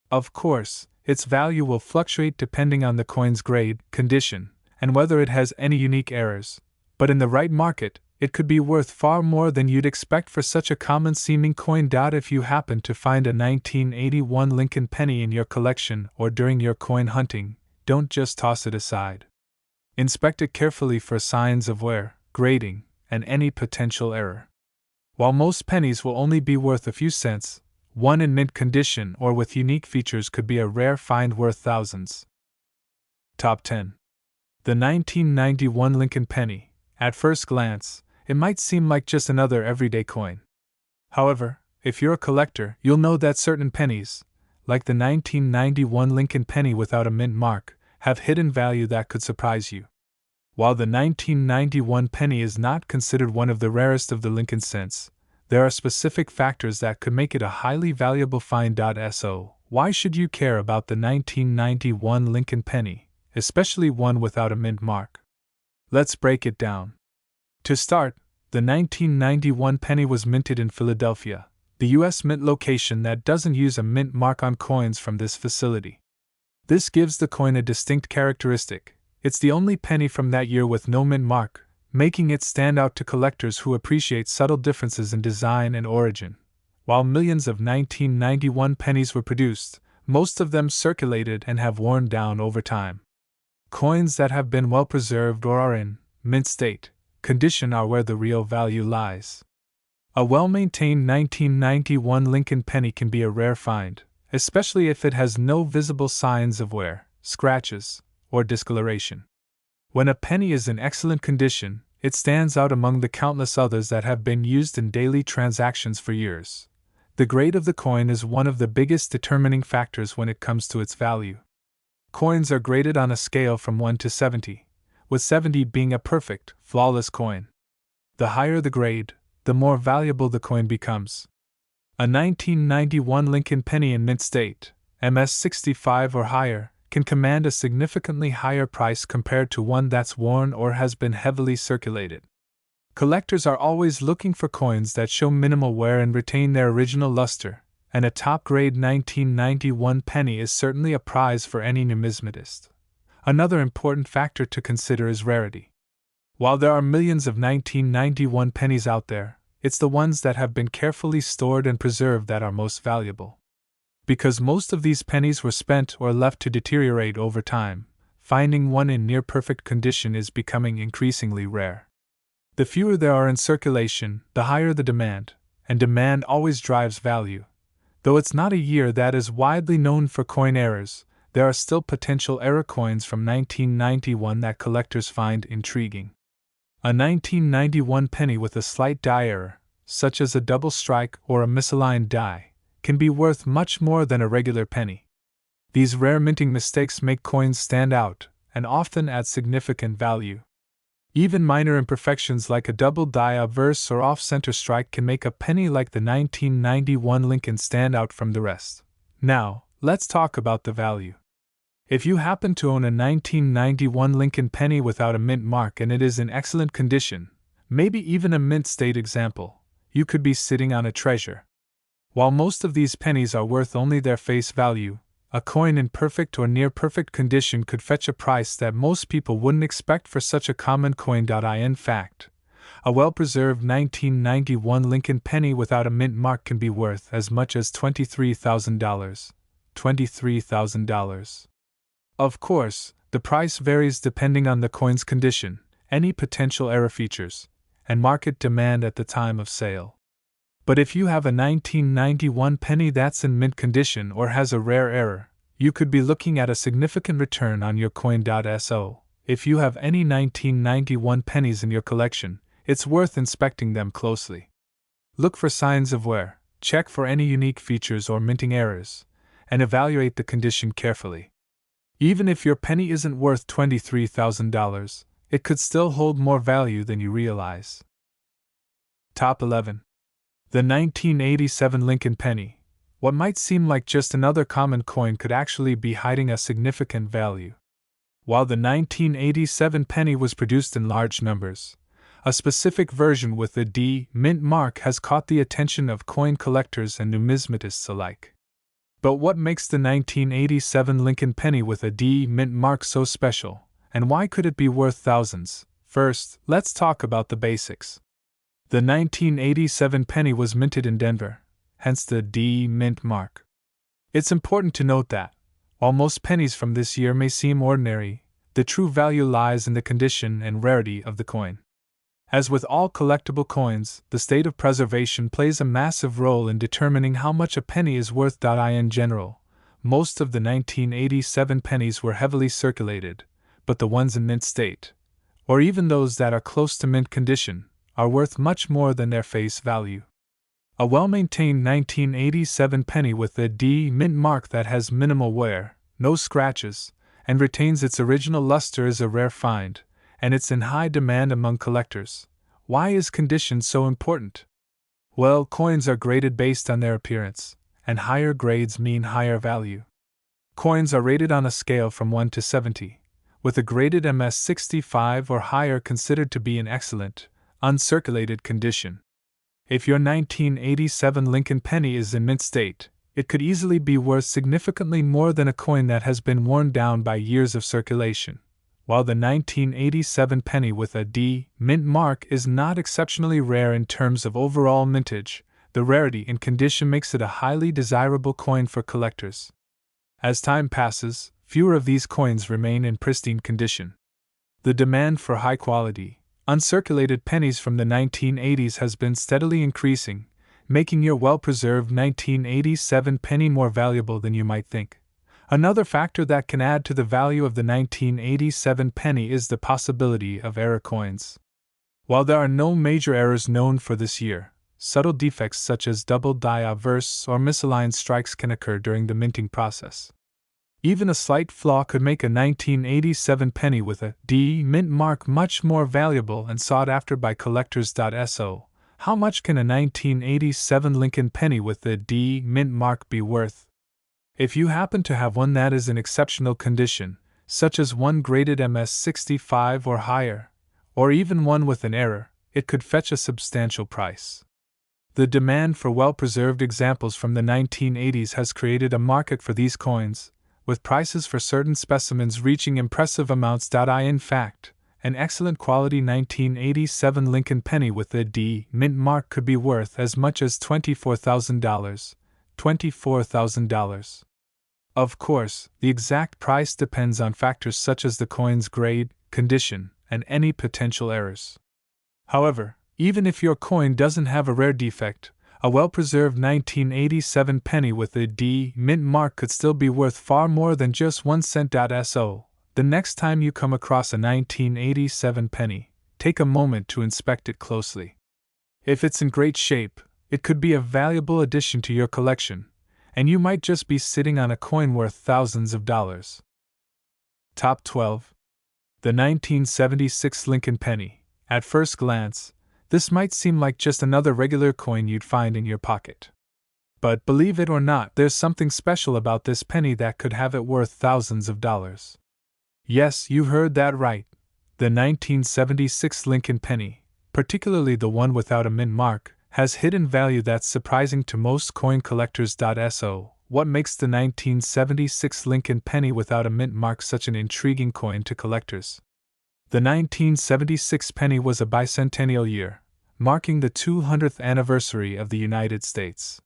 Of course, its value will fluctuate depending on the coin's grade, condition, and whether it has any unique errors, but in the right market, it could be worth far more than you'd expect for such a common-seeming coin. If you happen to find a 1981 Lincoln penny in your collection or during your coin hunting, don't just toss it aside. Inspect it carefully for signs of wear, grading, and any potential error. While most pennies will only be worth a few cents, one in mint condition or with unique features could be a rare find worth thousands. Top 10. The 1991 Lincoln Penny. At first glance, it might seem like just another everyday coin. However, if you're a collector, you'll know that certain pennies, like the 1991 Lincoln Penny without a mint mark, have hidden value that could surprise you. While the 1991 penny is not considered one of the rarest of the Lincoln cents, there are specific factors that could make it a highly valuable find. So, why should you care about the 1991 Lincoln penny, especially one without a mint mark? Let's break it down. To start, the 1991 penny was minted in Philadelphia, the U.S. mint location that doesn't use a mint mark on coins from this facility. This gives the coin a distinct characteristic. It's the only penny from that year with no mint mark, making it stand out to collectors who appreciate subtle differences in design and origin. While millions of 1991 pennies were produced, most of them circulated and have worn down over time. Coins that have been well preserved or are in mint state condition are where the real value lies. A well-maintained 1991 Lincoln penny can be a rare find, especially if it has no visible signs of wear, scratches, or discoloration. When a penny is in excellent condition, it stands out among the countless others that have been used in daily transactions for years. The grade of the coin is one of the biggest determining factors when it comes to its value. Coins are graded on a scale from 1 to 70, with 70 being a perfect, flawless coin. The higher the grade, the more valuable the coin becomes. A 1991 Lincoln penny in mint state, MS65 or higher, can command a significantly higher price compared to one that's worn or has been heavily circulated. Collectors are always looking for coins that show minimal wear and retain their original luster, and a top-grade 1991 penny is certainly a prize for any numismatist. Another important factor to consider is rarity. While there are millions of 1991 pennies out there, it's the ones that have been carefully stored and preserved that are most valuable. Because most of these pennies were spent or left to deteriorate over time, finding one in near-perfect condition is becoming increasingly rare. The fewer there are in circulation, the higher the demand, and demand always drives value. Though it's not a year that is widely known for coin errors, there are still potential error coins from 1991 that collectors find intriguing. A 1991 penny with a slight die error, such as a double strike or a misaligned die, can be worth much more than a regular penny. These rare minting mistakes make coins stand out and often add significant value. Even minor imperfections like a double die obverse or off-center strike can make a penny like the 1991 Lincoln stand out from the rest. Now, let's talk about the value. If you happen to own a 1991 Lincoln penny without a mint mark and it is in excellent condition, maybe even a mint state example, you could be sitting on a treasure. While most of these pennies are worth only their face value, a coin in perfect or near-perfect condition could fetch a price that most people wouldn't expect for such a common coin. In fact, a well-preserved 1991 Lincoln penny without a mint mark can be worth as much as $23,000. $23,000. Of course, the price varies depending on the coin's condition, any potential error features, and market demand at the time of sale. But if you have a 1991 penny that's in mint condition or has a rare error, you could be looking at a significant return on your coin. So, if you have any 1991 pennies in your collection, it's worth inspecting them closely. Look for signs of wear, check for any unique features or minting errors, and evaluate the condition carefully. Even if your penny isn't worth $23,000, it could still hold more value than you realize. Top 11. The 1987 Lincoln penny. What might seem like just another common coin could actually be hiding a significant value. While the 1987 penny was produced in large numbers, a specific version with the D mint mark has caught the attention of coin collectors and numismatists alike. But what makes the 1987 Lincoln penny with a D mint mark so special, and why could it be worth thousands? First, let's talk about the basics. The 1987 penny was minted in Denver, hence the D mint mark. It's important to note that, while most pennies from this year may seem ordinary, The true value lies in the condition and rarity of the coin. As with all collectible coins, the state of preservation plays a massive role in determining how much a penny is worth. In general, most of the 1987 pennies were heavily circulated, but the ones in mint state, or even those that are close to mint condition, are worth much more than their face value. A well-maintained 1987 penny with a D mint mark that has minimal wear, no scratches, and retains its original luster is a rare find, and it's in high demand among collectors. Why is condition so important? Well, coins are graded based on their appearance, and higher grades mean higher value. Coins are rated on a scale from 1 to 70, with a graded MS 65 or higher considered to be in excellent, uncirculated condition. If your 1987 Lincoln penny is in mint state, it could easily be worth significantly more than a coin that has been worn down by years of circulation. While the 1987 penny with a D mint mark is not exceptionally rare in terms of overall mintage, the rarity and condition makes it a highly desirable coin for collectors. As time passes, fewer of these coins remain in pristine condition. The demand for high-quality, uncirculated pennies from the 1980s has been steadily increasing, making your well-preserved 1987 penny more valuable than you might think. Another factor that can add to the value of the 1987 penny is the possibility of error coins. While there are no major errors known for this year, subtle defects such as double die obverse or misaligned strikes can occur during the minting process. Even a slight flaw could make a 1987 penny with a D mint mark much more valuable and sought after by collectors. So, how much can a 1987 Lincoln penny with a D mint mark be worth? If you happen to have one that is in exceptional condition, such as one graded MS 65 or higher, or even one with an error, it could fetch a substantial price. The demand for well-preserved examples from the 1980s has created a market for these coins, with prices for certain specimens reaching impressive amounts. In fact, an excellent quality 1987 Lincoln penny with a D mint mark could be worth as much as $24,000. $24,000. Of course, the exact price depends on factors such as the coin's grade, condition, and any potential errors. However, even if your coin doesn't have a rare defect, a well-preserved 1987 penny with a D mint mark could still be worth far more than just 1 cent. So, the next time you come across a 1987 penny, take a moment to inspect it closely. If it's in great shape, it could be a valuable addition to your collection, and you might just be sitting on a coin worth thousands of dollars. Top 12. The 1976 Lincoln penny. At first glance, this might seem like just another regular coin you'd find in your pocket. But believe it or not, there's something special about this penny that could have it worth thousands of dollars. Yes, you heard that right. The 1976 Lincoln penny, particularly the one without a mint mark, has hidden value that's surprising to most coin collectors. So, what makes the 1976 Lincoln penny without a mint mark such an intriguing coin to collectors? The 1976 penny was a bicentennial year, marking the 200th anniversary of the United States.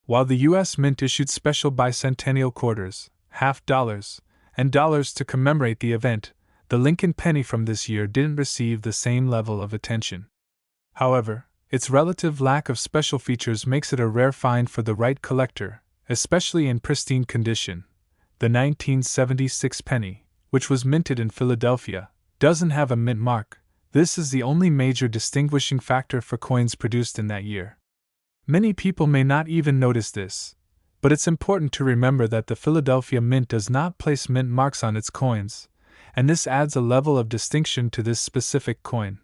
While the U.S. Mint issued special bicentennial quarters, half dollars, and dollars to commemorate the event, the Lincoln penny from this year didn't receive the same level of attention. However, its relative lack of special features makes it a rare find for the right collector, especially in pristine condition. The 1976 penny, which was minted in Philadelphia, doesn't have a mint mark. This is the only major distinguishing factor for coins produced in that year. Many people may not even notice this, but it's important to remember that the Philadelphia Mint does not place mint marks on its coins, and this adds a level of distinction to this specific coin.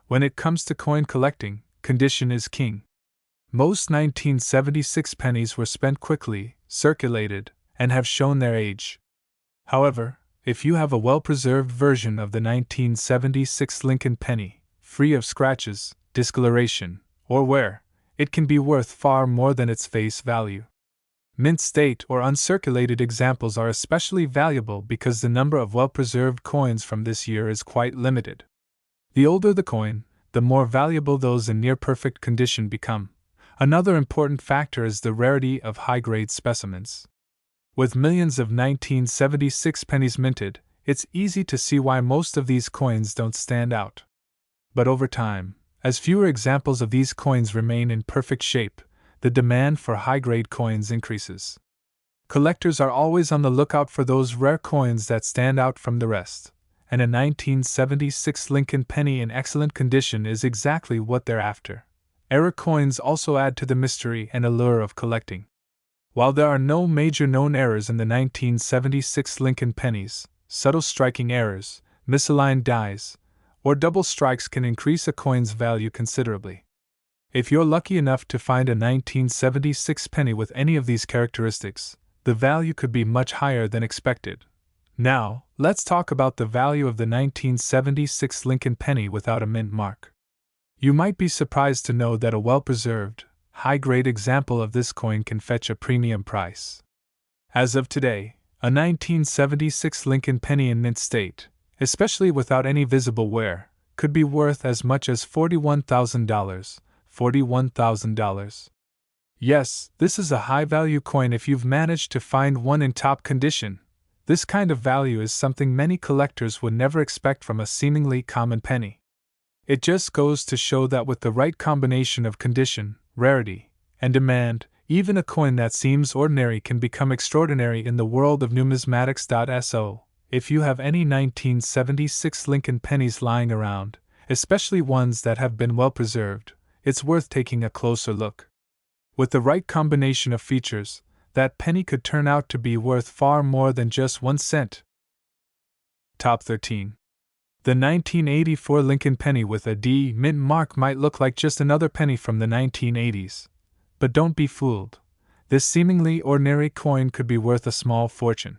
When it comes to coin collecting, condition is king. Most 1976 pennies were spent quickly, circulated, and have shown their age. However, if you have a well-preserved version of the 1976 Lincoln penny, free of scratches, discoloration, or wear, it can be worth far more than its face value. Mint state or uncirculated examples are especially valuable because the number of well-preserved coins from this year is quite limited. The older the coin, the more valuable those in near-perfect condition become. Another important factor is the rarity of high-grade specimens. With millions of 1976 pennies minted, it's easy to see why most of these coins don't stand out. But over time, as fewer examples of these coins remain in perfect shape, the demand for high-grade coins increases. Collectors are always on the lookout for those rare coins that stand out from the rest, and a 1976 Lincoln penny in excellent condition is exactly what they're after. Era coins also add to the mystery and allure of collecting. While there are no major known errors in the 1976 Lincoln pennies, subtle striking errors, misaligned dies, or double strikes can increase a coin's value considerably. If you're lucky enough to find a 1976 penny with any of these characteristics, the value could be much higher than expected. Now, let's talk about the value of the 1976 Lincoln penny without a mint mark. You might be surprised to know that a well-preserved, high-grade example of this coin can fetch a premium price. As of today, a 1976 Lincoln penny in mint state, especially without any visible wear, could be worth as much as $41,000. $41,000. Yes, this is a high-value coin if you've managed to find one in top condition. This kind of value is something many collectors would never expect from a seemingly common penny. It just goes to show that with the right combination of condition, rarity, and demand, even a coin that seems ordinary can become extraordinary in the world of numismatics. So, if you have any 1976 Lincoln pennies lying around, especially ones that have been well preserved, it's worth taking a closer look. With the right combination of features, that penny could turn out to be worth far more than just 1 cent. Top 13. The 1984 Lincoln penny with a D mint mark might look like just another penny from the 1980s. But don't be fooled. This seemingly ordinary coin could be worth a small fortune.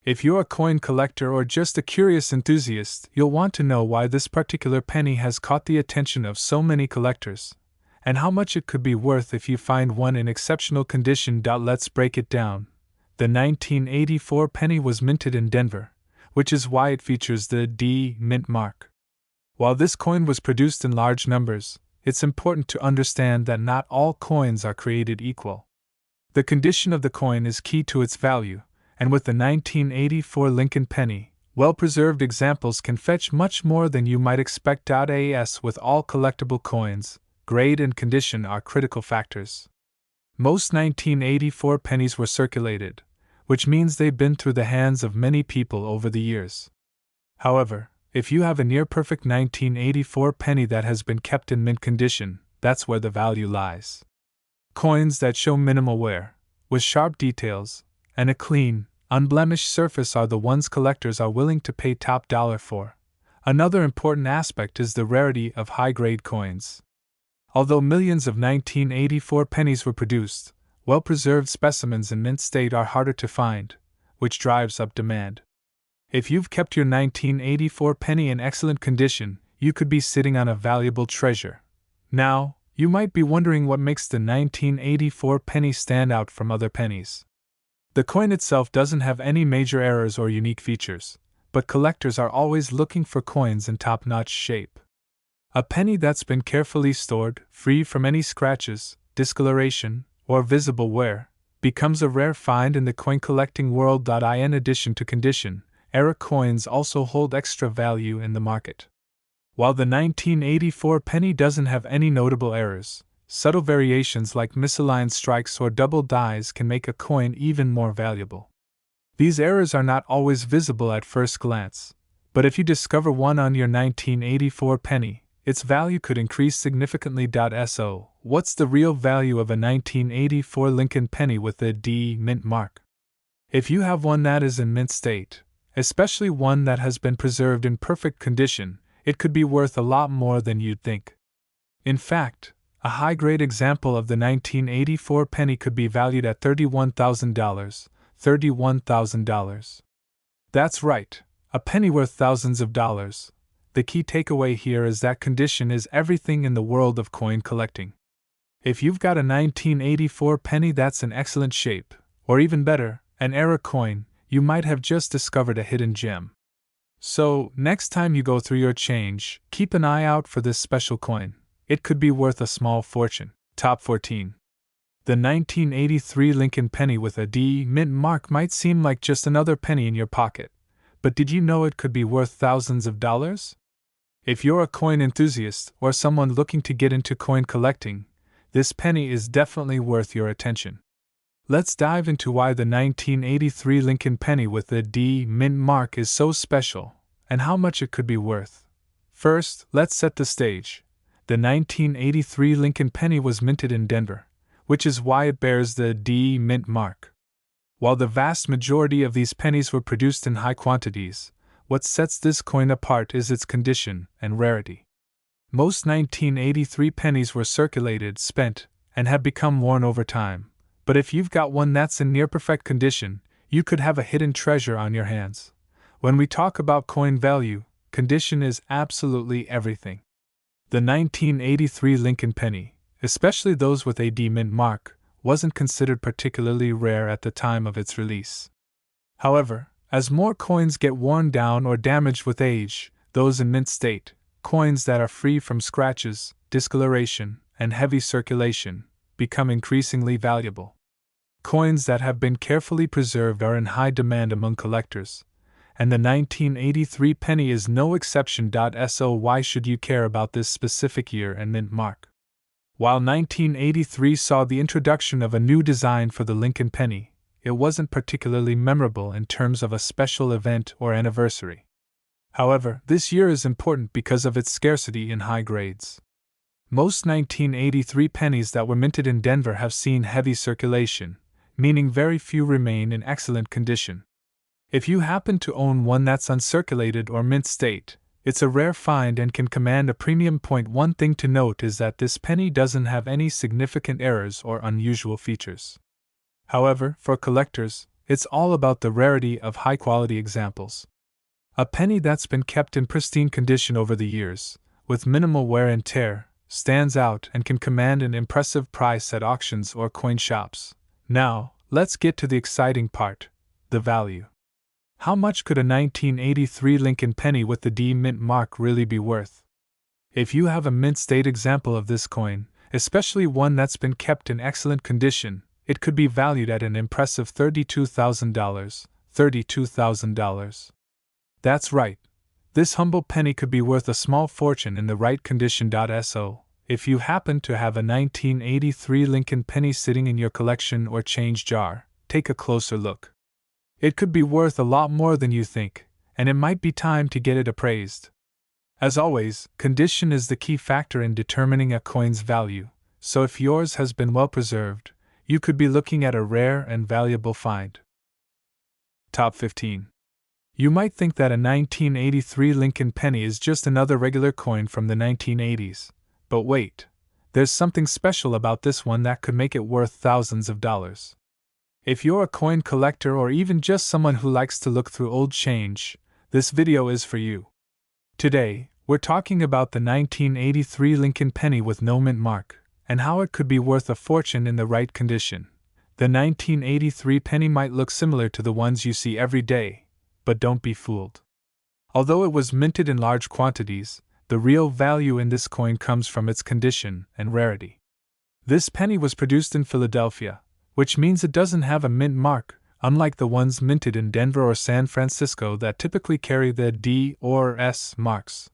If you're a coin collector or just a curious enthusiast, you'll want to know why this particular penny has caught the attention of so many collectors, and how much it could be worth if you find one in exceptional condition. Let's break it down. The 1984 penny was minted in Denver, which is why it features the D mint mark. While this coin was produced in large numbers, it's important to understand that not all coins are created equal. The condition of the coin is key to its value, and with the 1984 Lincoln penny, well-preserved examples can fetch much more than you might expect. As with all collectible coins, grade and condition are critical factors. Most 1984 pennies were circulated, which means they've been through the hands of many people over the years. However, if you have a near-perfect 1984 penny that has been kept in mint condition, that's where the value lies. Coins that show minimal wear, with sharp details, and a clean, unblemished surface are the ones collectors are willing to pay top dollar for. Another important aspect is the rarity of high-grade coins. Although millions of 1984 pennies were produced, well-preserved specimens in mint state are harder to find, which drives up demand. If you've kept your 1984 penny in excellent condition, you could be sitting on a valuable treasure. Now, you might be wondering what makes the 1984 penny stand out from other pennies. The coin itself doesn't have any major errors or unique features, but collectors are always looking for coins in top-notch shape. A penny that's been carefully stored, free from any scratches, discoloration, or visible wear, becomes a rare find in the coin collecting world. In addition to condition, era coins also hold extra value in the market. While the 1984 penny doesn't have any notable errors, subtle variations like misaligned strikes or double dies can make a coin even more valuable. These errors are not always visible at first glance, but if you discover one on your 1984 penny, its value could increase significantly. So, what's the real value of a 1984 Lincoln penny with a D mint mark? If you have one that is in mint state, especially one that has been preserved in perfect condition, it could be worth a lot more than you'd think. In fact, a high-grade example of the 1984 penny could be valued at $31,000. $31,000. That's right, a penny worth thousands of dollars. The key takeaway here is that condition is everything in the world of coin collecting. If you've got a 1984 penny that's in excellent shape, or even better, an era coin, you might have just discovered a hidden gem. So, next time you go through your change, keep an eye out for this special coin. It could be worth a small fortune. Top 14. The 1983 Lincoln penny with a D mint mark might seem like just another penny in your pocket, but did you know it could be worth thousands of dollars? If you're a coin enthusiast or someone looking to get into coin collecting, this penny is definitely worth your attention. Let's dive into why the 1983 Lincoln penny with the D mint mark is so special, and how much it could be worth. First, let's set the stage. The 1983 Lincoln penny was minted in Denver, which is why it bears the D mint mark. While the vast majority of these pennies were produced in high quantities, what sets this coin apart is its condition and rarity. Most 1983 pennies were circulated, spent, and have become worn over time. But if you've got one that's in near perfect condition, you could have a hidden treasure on your hands. When we talk about coin value, condition is absolutely everything. The 1983 Lincoln penny, especially those with a D mint mark, wasn't considered particularly rare at the time of its release. However, as more coins get worn down or damaged with age, those in mint state, coins that are free from scratches, discoloration, and heavy circulation, become increasingly valuable. Coins that have been carefully preserved are in high demand among collectors, and the 1983 penny is no exception. So why should you care about this specific year and mint mark? While 1983 saw the introduction of a new design for the Lincoln penny, it wasn't particularly memorable in terms of a special event or anniversary. However, this year is important because of its scarcity in high grades. Most 1983 pennies that were minted in Denver have seen heavy circulation, meaning very few remain in excellent condition. If you happen to own one that's uncirculated or mint state, it's a rare find and can command a premium. One thing to note is that this penny doesn't have any significant errors or unusual features. However, for collectors, it's all about the rarity of high-quality examples. A penny that's been kept in pristine condition over the years, with minimal wear and tear, stands out and can command an impressive price at auctions or coin shops. Now, let's get to the exciting part, the value. How much could a 1983 Lincoln penny with the D mint mark really be worth? If you have a mint state example of this coin, especially one that's been kept in excellent condition, it could be valued at an impressive $32,000. $32,000. That's right. This humble penny could be worth a small fortune in the right condition. So, if you happen to have a 1983 Lincoln penny sitting in your collection or change jar, take a closer look. It could be worth a lot more than you think, and it might be time to get it appraised. As always, condition is the key factor in determining a coin's value, so if yours has been well preserved, you could be looking at a rare and valuable find. Top 15. You might think that a 1983 Lincoln penny is just another regular coin from the 1980s. But wait, there's something special about this one that could make it worth thousands of dollars. If you're a coin collector or even just someone who likes to look through old change, this video is for you. Today, we're talking about the 1983 Lincoln penny with no mint mark, and how it could be worth a fortune in the right condition. The 1983 penny might look similar to the ones you see every day, but don't be fooled. Although it was minted in large quantities, the real value in this coin comes from its condition and rarity. This penny was produced in Philadelphia, which means it doesn't have a mint mark, unlike the ones minted in Denver or San Francisco that typically carry the D or S marks.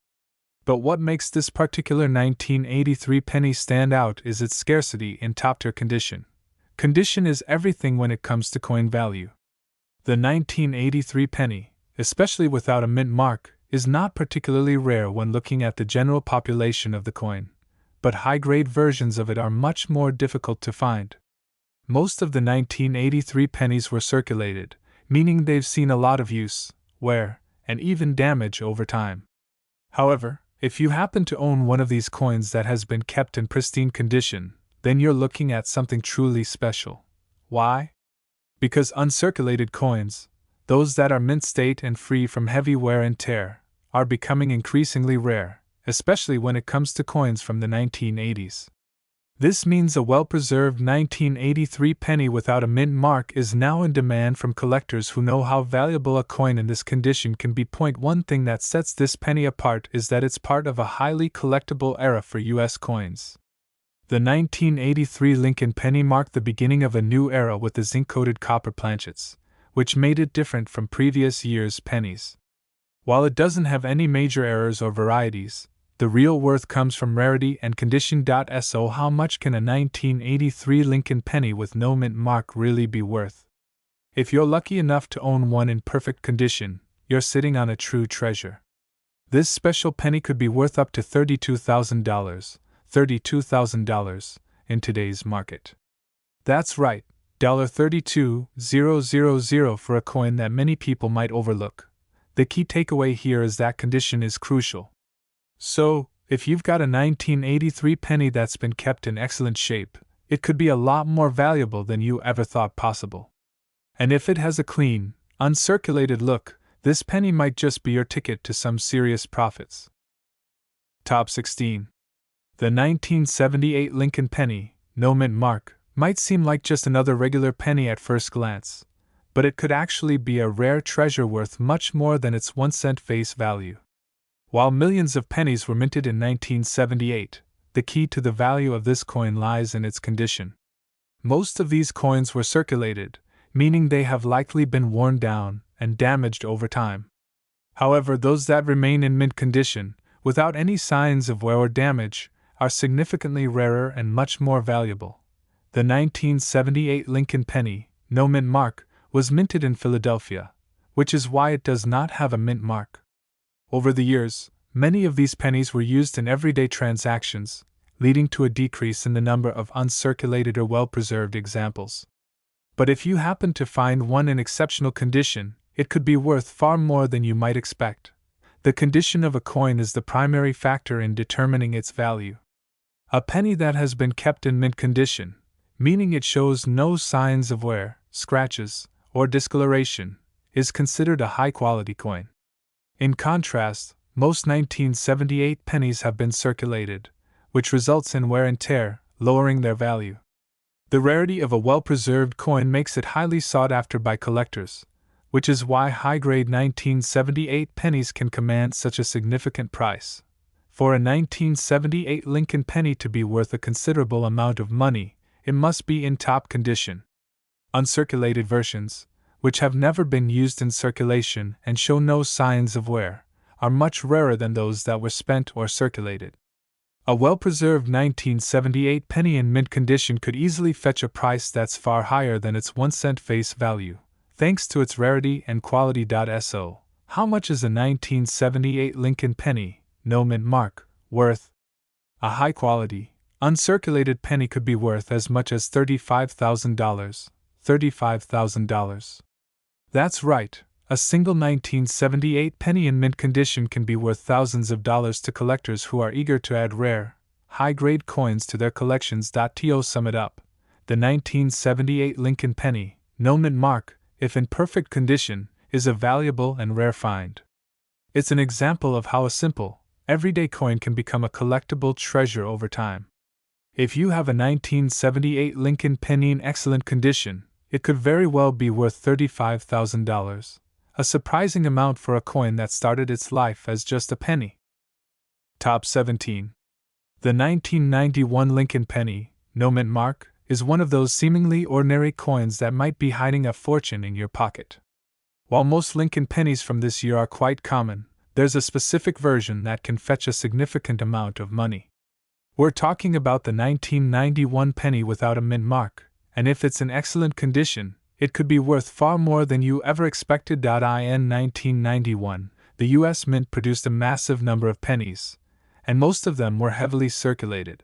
But what makes this particular 1983 penny stand out is its scarcity in top-tier condition. Condition is everything when it comes to coin value. The 1983 penny, especially without a mint mark, is not particularly rare when looking at the general population of the coin, but high-grade versions of it are much more difficult to find. Most of the 1983 pennies were circulated, meaning they've seen a lot of use, wear, and even damage over time. However, if you happen to own one of these coins that has been kept in pristine condition, then you're looking at something truly special. Why? Because uncirculated coins, those that are mint state and free from heavy wear and tear, are becoming increasingly rare, especially when it comes to coins from the 1980s. This means a well-preserved 1983 penny without a mint mark is now in demand from collectors who know how valuable a coin in this condition can be. One thing that sets this penny apart is that it's part of a highly collectible era for U.S. coins. The 1983 Lincoln penny marked the beginning of a new era with the zinc-coated copper planchets, which made it different from previous year's pennies. While it doesn't have any major errors or varieties, the real worth comes from rarity and condition. So how much can a 1983 Lincoln penny with no mint mark really be worth? If you're lucky enough to own one in perfect condition, you're sitting on a true treasure. This special penny could be worth up to $32,000 in today's market. That's right, $32,000 for a coin that many people might overlook. The key takeaway here is that condition is crucial. So, if you've got a 1983 penny that's been kept in excellent shape, it could be a lot more valuable than you ever thought possible. And if it has a clean, uncirculated look, this penny might just be your ticket to some serious profits. Top 16. The 1978 Lincoln penny, no mint mark, might seem like just another regular penny at first glance, but it could actually be a rare treasure worth much more than its 1-cent face value. While millions of pennies were minted in 1978, the key to the value of this coin lies in its condition. Most of these coins were circulated, meaning they have likely been worn down and damaged over time. However, those that remain in mint condition, without any signs of wear or damage, are significantly rarer and much more valuable. The 1978 Lincoln penny, no mint mark, was minted in Philadelphia, which is why it does not have a mint mark. Over the years, many of these pennies were used in everyday transactions, leading to a decrease in the number of uncirculated or well-preserved examples. But if you happen to find one in exceptional condition, it could be worth far more than you might expect. The condition of a coin is the primary factor in determining its value. A penny that has been kept in mint condition, meaning it shows no signs of wear, scratches, or discoloration, is considered a high-quality coin. In contrast, most 1978 pennies have been circulated, which results in wear and tear, lowering their value. The rarity of a well-preserved coin makes it highly sought after by collectors, which is why high-grade 1978 pennies can command such a significant price. For a 1978 Lincoln penny to be worth a considerable amount of money, it must be in top condition. Uncirculated versions, which have never been used in circulation and show no signs of wear, are much rarer than those that were spent or circulated. A well-preserved 1978 penny in mint condition could easily fetch a price that's far higher than its 1-cent face value, thanks to its rarity and quality. So, how much is a 1978 Lincoln penny, no mint mark, worth? A high-quality, uncirculated penny could be worth as much as $35,000. $35,000. That's right, a single 1978 penny in mint condition can be worth thousands of dollars to collectors who are eager to add rare, high-grade coins to their collections. To sum it up, the 1978 Lincoln penny, no mint mark, if in perfect condition, is a valuable and rare find. It's an example of how a simple, everyday coin can become a collectible treasure over time. If you have a 1978 Lincoln penny in excellent condition, it could very well be worth $35,000, a surprising amount for a coin that started its life as just a penny. Top 17. The 1991 Lincoln penny, no mint mark, is one of those seemingly ordinary coins that might be hiding a fortune in your pocket. While most Lincoln pennies from this year are quite common, there's a specific version that can fetch a significant amount of money. We're talking about the 1991 penny without a mint mark, and if it's in excellent condition, it could be worth far more than you ever expected. In 1991, the U.S. Mint produced a massive number of pennies, and most of them were heavily circulated.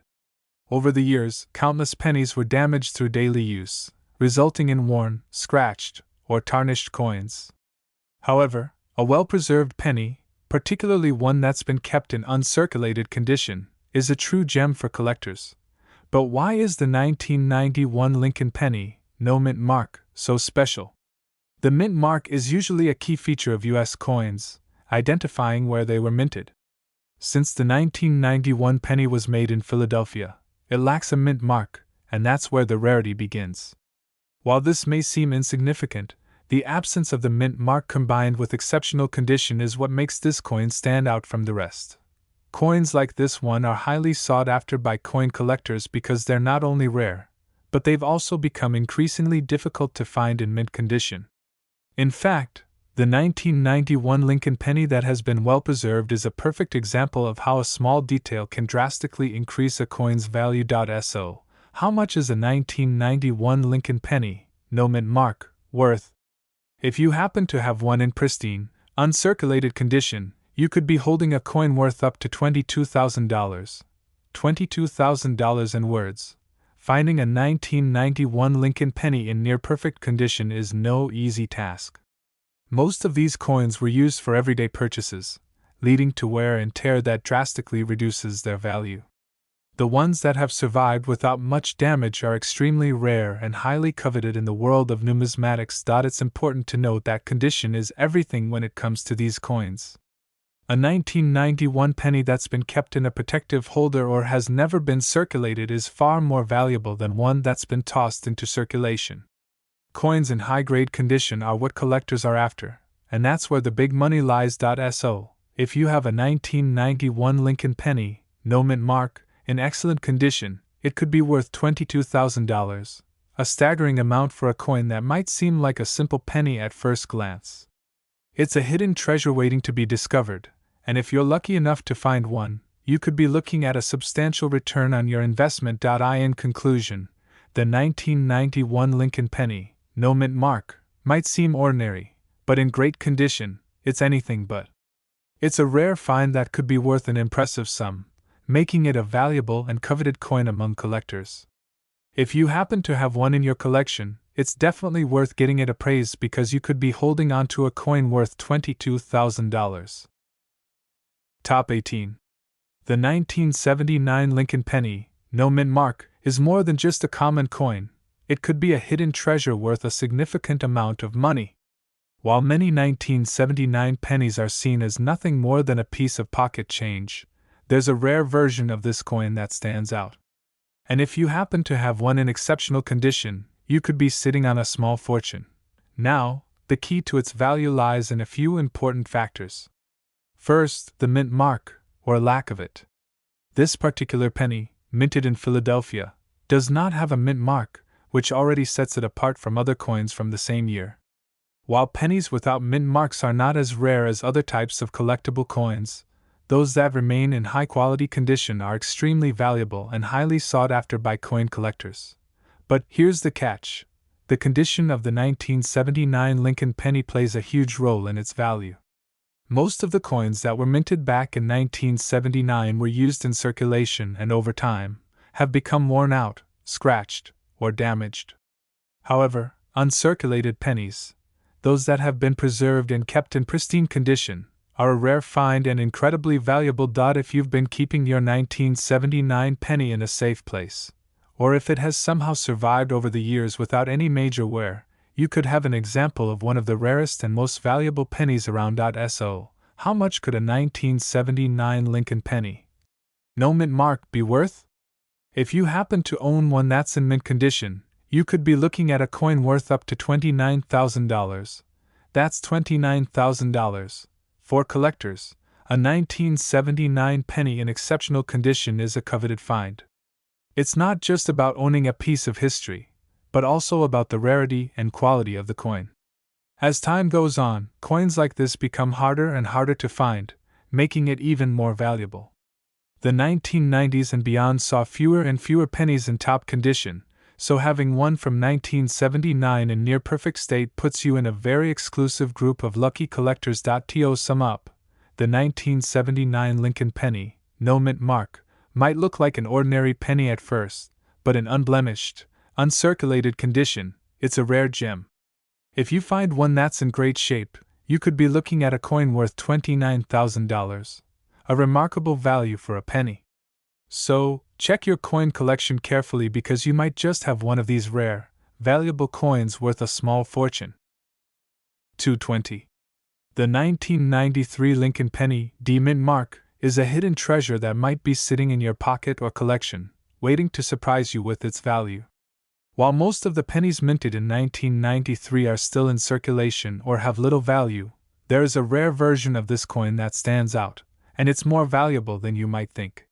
Over the years, countless pennies were damaged through daily use, resulting in worn, scratched, or tarnished coins. However, a well-preserved penny, particularly one that's been kept in uncirculated condition, is a true gem for collectors. But why is the 1991 Lincoln penny, no mint mark, so special? The mint mark is usually a key feature of U.S. coins, identifying where they were minted. Since the 1991 penny was made in Philadelphia, it lacks a mint mark, and that's where the rarity begins. While this may seem insignificant, the absence of the mint mark combined with exceptional condition is what makes this coin stand out from the rest. Coins like this one are highly sought after by coin collectors because they're not only rare, but they've also become increasingly difficult to find in mint condition. In fact, the 1991 Lincoln penny that has been well preserved is a perfect example of how a small detail can drastically increase a coin's value. So, how much is a 1991 Lincoln penny, no mint mark, worth? If you happen to have one in pristine, uncirculated condition, you could be holding a coin worth up to $22,000. $22,000 in words. Finding a 1991 Lincoln penny in near perfect condition is no easy task. Most of these coins were used for everyday purchases, leading to wear and tear that drastically reduces their value. The ones that have survived without much damage are extremely rare and highly coveted in the world of numismatics. It's important to note that condition is everything when it comes to these coins. A 1991 penny that's been kept in a protective holder or has never been circulated is far more valuable than one that's been tossed into circulation. Coins in high-grade condition are what collectors are after, and that's where the big money lies. So, if you have a 1991 Lincoln penny, no mint mark, in excellent condition, it could be worth $22,000, a staggering amount for a coin that might seem like a simple penny at first glance. It's a hidden treasure waiting to be discovered, and if you're lucky enough to find one, you could be looking at a substantial return on your investment. In conclusion, the 1991 Lincoln penny, no mint mark, might seem ordinary, but in great condition, it's anything but. It's a rare find that could be worth an impressive sum, making it a valuable and coveted coin among collectors. If you happen to have one in your collection, it's definitely worth getting it appraised because you could be holding onto a coin worth $22,000. Top 18. The 1979 Lincoln penny, no mint mark, is more than just a common coin. It could be a hidden treasure worth a significant amount of money. While many 1979 pennies are seen as nothing more than a piece of pocket change, there's a rare version of this coin that stands out. And if you happen to have one in exceptional condition, you could be sitting on a small fortune. Now, the key to its value lies in a few important factors. First, the mint mark, or lack of it. This particular penny, minted in Philadelphia, does not have a mint mark, which already sets it apart from other coins from the same year. While pennies without mint marks are not as rare as other types of collectible coins, those that remain in high-quality condition are extremely valuable and highly sought after by coin collectors. But here's the catch. The condition of the 1979 Lincoln penny plays a huge role in its value. Most of the coins that were minted back in 1979 were used in circulation and over time have become worn out, scratched, or damaged. However, uncirculated pennies, those that have been preserved and kept in pristine condition, are a rare find and incredibly valuable. If you've been keeping your 1979 penny in a safe place, or if it has somehow survived over the years without any major wear, you could have an example of one of the rarest and most valuable pennies around. So, how much could a 1979 Lincoln penny, no mint mark, be worth? If you happen to own one that's in mint condition, you could be looking at a coin worth up to $29,000. That's $29,000. For collectors, a 1979 penny in exceptional condition is a coveted find. It's not just about owning a piece of history, but also about the rarity and quality of the coin. As time goes on, coins like this become harder and harder to find, making it even more valuable. The 1990s and beyond saw fewer and fewer pennies in top condition, so having one from 1979 in near-perfect state puts you in a very exclusive group of lucky collectors. To sum up, the 1979 Lincoln penny, no mint mark, might look like an ordinary penny at first, but in unblemished, uncirculated condition, it's a rare gem. If you find one that's in great shape, you could be looking at a coin worth $29,000, a remarkable value for a penny. So, check your coin collection carefully because you might just have one of these rare, valuable coins worth a small fortune. 220. The 1993 Lincoln penny, mint mark, is a hidden treasure that might be sitting in your pocket or collection, waiting to surprise you with its value. While most of the pennies minted in 1993 are still in circulation or have little value, there is a rare version of this coin that stands out, and it's more valuable than you might think.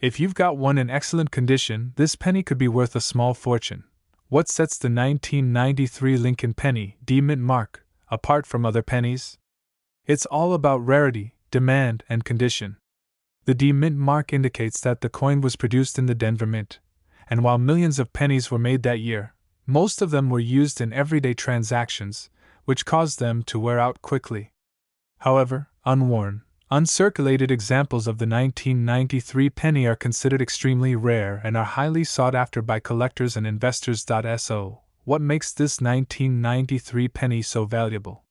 If you've got one in excellent condition, this penny could be worth a small fortune. What sets the 1993 Lincoln penny, mint mark, apart from other pennies? It's all about rarity, demand, and condition. The D Mint mark indicates that the coin was produced in the Denver Mint, and while millions of pennies were made that year, most of them were used in everyday transactions, which caused them to wear out quickly. However, unworn, uncirculated examples of the 1993 penny are considered extremely rare and are highly sought after by collectors and investors. So, what makes this 1993 penny so valuable?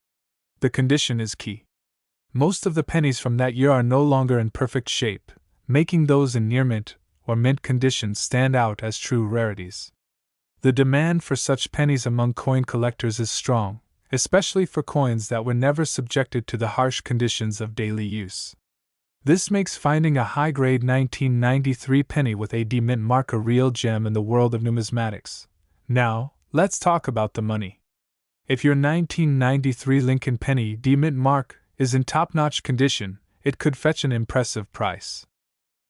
The condition is key. Most of the pennies from that year are no longer in perfect shape, making those in near mint or mint condition stand out as true rarities. The demand for such pennies among coin collectors is strong, especially for coins that were never subjected to the harsh conditions of daily use. This makes finding a high-grade 1993 penny with a D Mint mark a real gem in the world of numismatics. Now, let's talk about the money. If your 1993 Lincoln penny D Mint mark is in top-notch condition, it could fetch an impressive price.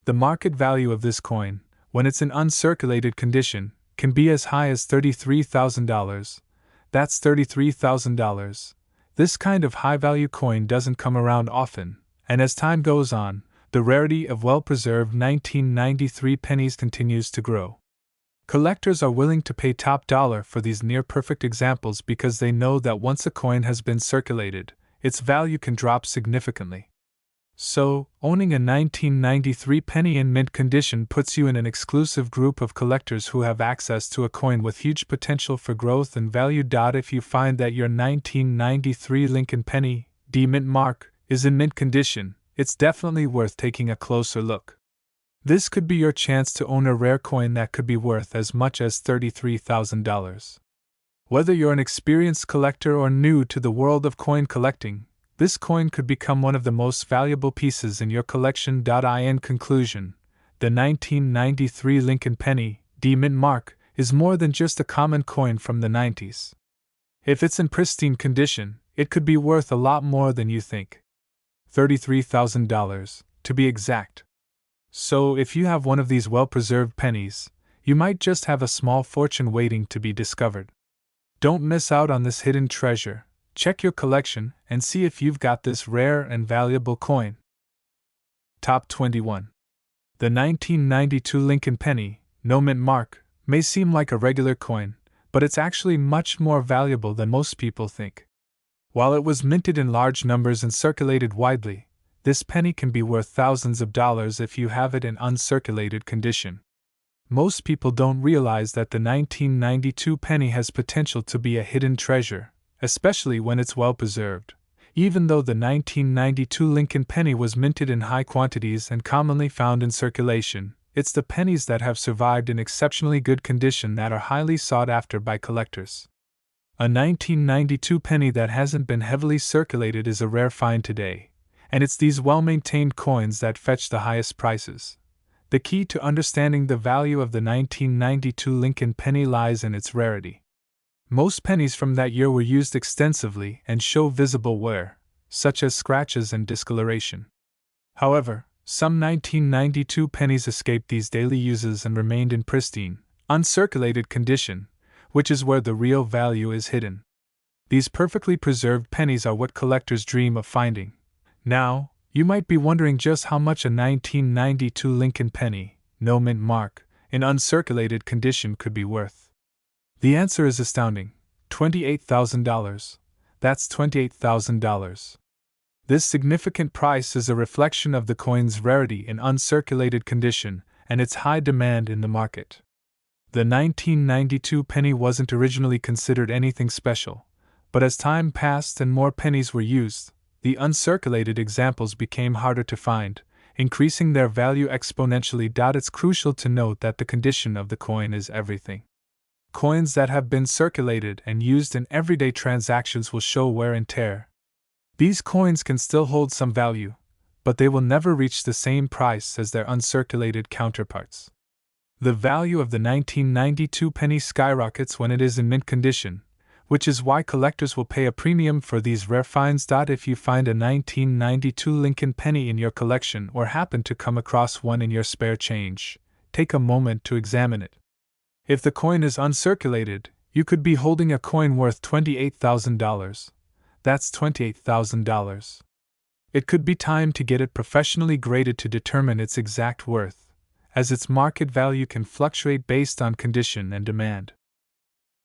The market value of this coin, when it's in uncirculated condition, can be as high as $33,000. That's $33,000. This kind of high-value coin doesn't come around often, and as time goes on, the rarity of well-preserved 1993 pennies continues to grow. Collectors are willing to pay top dollar for these near-perfect examples because they know that once a coin has been circulated, its value can drop significantly. So, owning a 1993 penny in mint condition puts you in an exclusive group of collectors who have access to a coin with huge potential for growth and value. If you find that your 1993 Lincoln penny D Mint mark is in mint condition, it's definitely worth taking a closer look. This could be your chance to own a rare coin that could be worth as much as $33,000. Whether you're an experienced collector or new to the world of coin collecting, this coin could become one of the most valuable pieces in your collection. In conclusion, the 1993 Lincoln penny D Mint mark is more than just a common coin from the 90s. If it's in pristine condition, it could be worth a lot more than you think. $33,000, to be exact. So, if you have one of these well-preserved pennies, you might just have a small fortune waiting to be discovered. Don't miss out on this hidden treasure. Check your collection and see if you've got this rare and valuable coin. Top 21. The 1992 Lincoln penny, no mint mark, may seem like a regular coin, but it's actually much more valuable than most people think. While it was minted in large numbers and circulated widely, this penny can be worth thousands of dollars if you have it in uncirculated condition. Most people don't realize that the 1992 penny has potential to be a hidden treasure, especially when it's well preserved. Even though the 1992 Lincoln penny was minted in high quantities and commonly found in circulation, it's the pennies that have survived in exceptionally good condition that are highly sought after by collectors. A 1992 penny that hasn't been heavily circulated is a rare find today, and it's these well-maintained coins that fetch the highest prices. The key to understanding the value of the 1992 Lincoln penny lies in its rarity. Most pennies from that year were used extensively and show visible wear, such as scratches and discoloration. However, some 1992 pennies escaped these daily uses and remained in pristine, uncirculated condition, which is where the real value is hidden. These perfectly preserved pennies are what collectors dream of finding. Now, you might be wondering just how much a 1992 Lincoln penny, no mint mark, in uncirculated condition could be worth. The answer is astounding: $28,000. That's $28,000. This significant price is a reflection of the coin's rarity in uncirculated condition and its high demand in the market. The 1992 penny wasn't originally considered anything special, but as time passed and more pennies were used, the uncirculated examples became harder to find, increasing their value exponentially. It's crucial to note that the condition of the coin is everything. Coins that have been circulated and used in everyday transactions will show wear and tear. These coins can still hold some value, but they will never reach the same price as their uncirculated counterparts. The value of the 1992 penny skyrockets when it is in mint condition, which is why collectors will pay a premium for these rare finds. If you find a 1992 Lincoln penny in your collection or happen to come across one in your spare change, take a moment to examine it. If the coin is uncirculated, you could be holding a coin worth $28,000. That's $28,000. It could be time to get it professionally graded to determine its exact worth, as its market value can fluctuate based on condition and demand.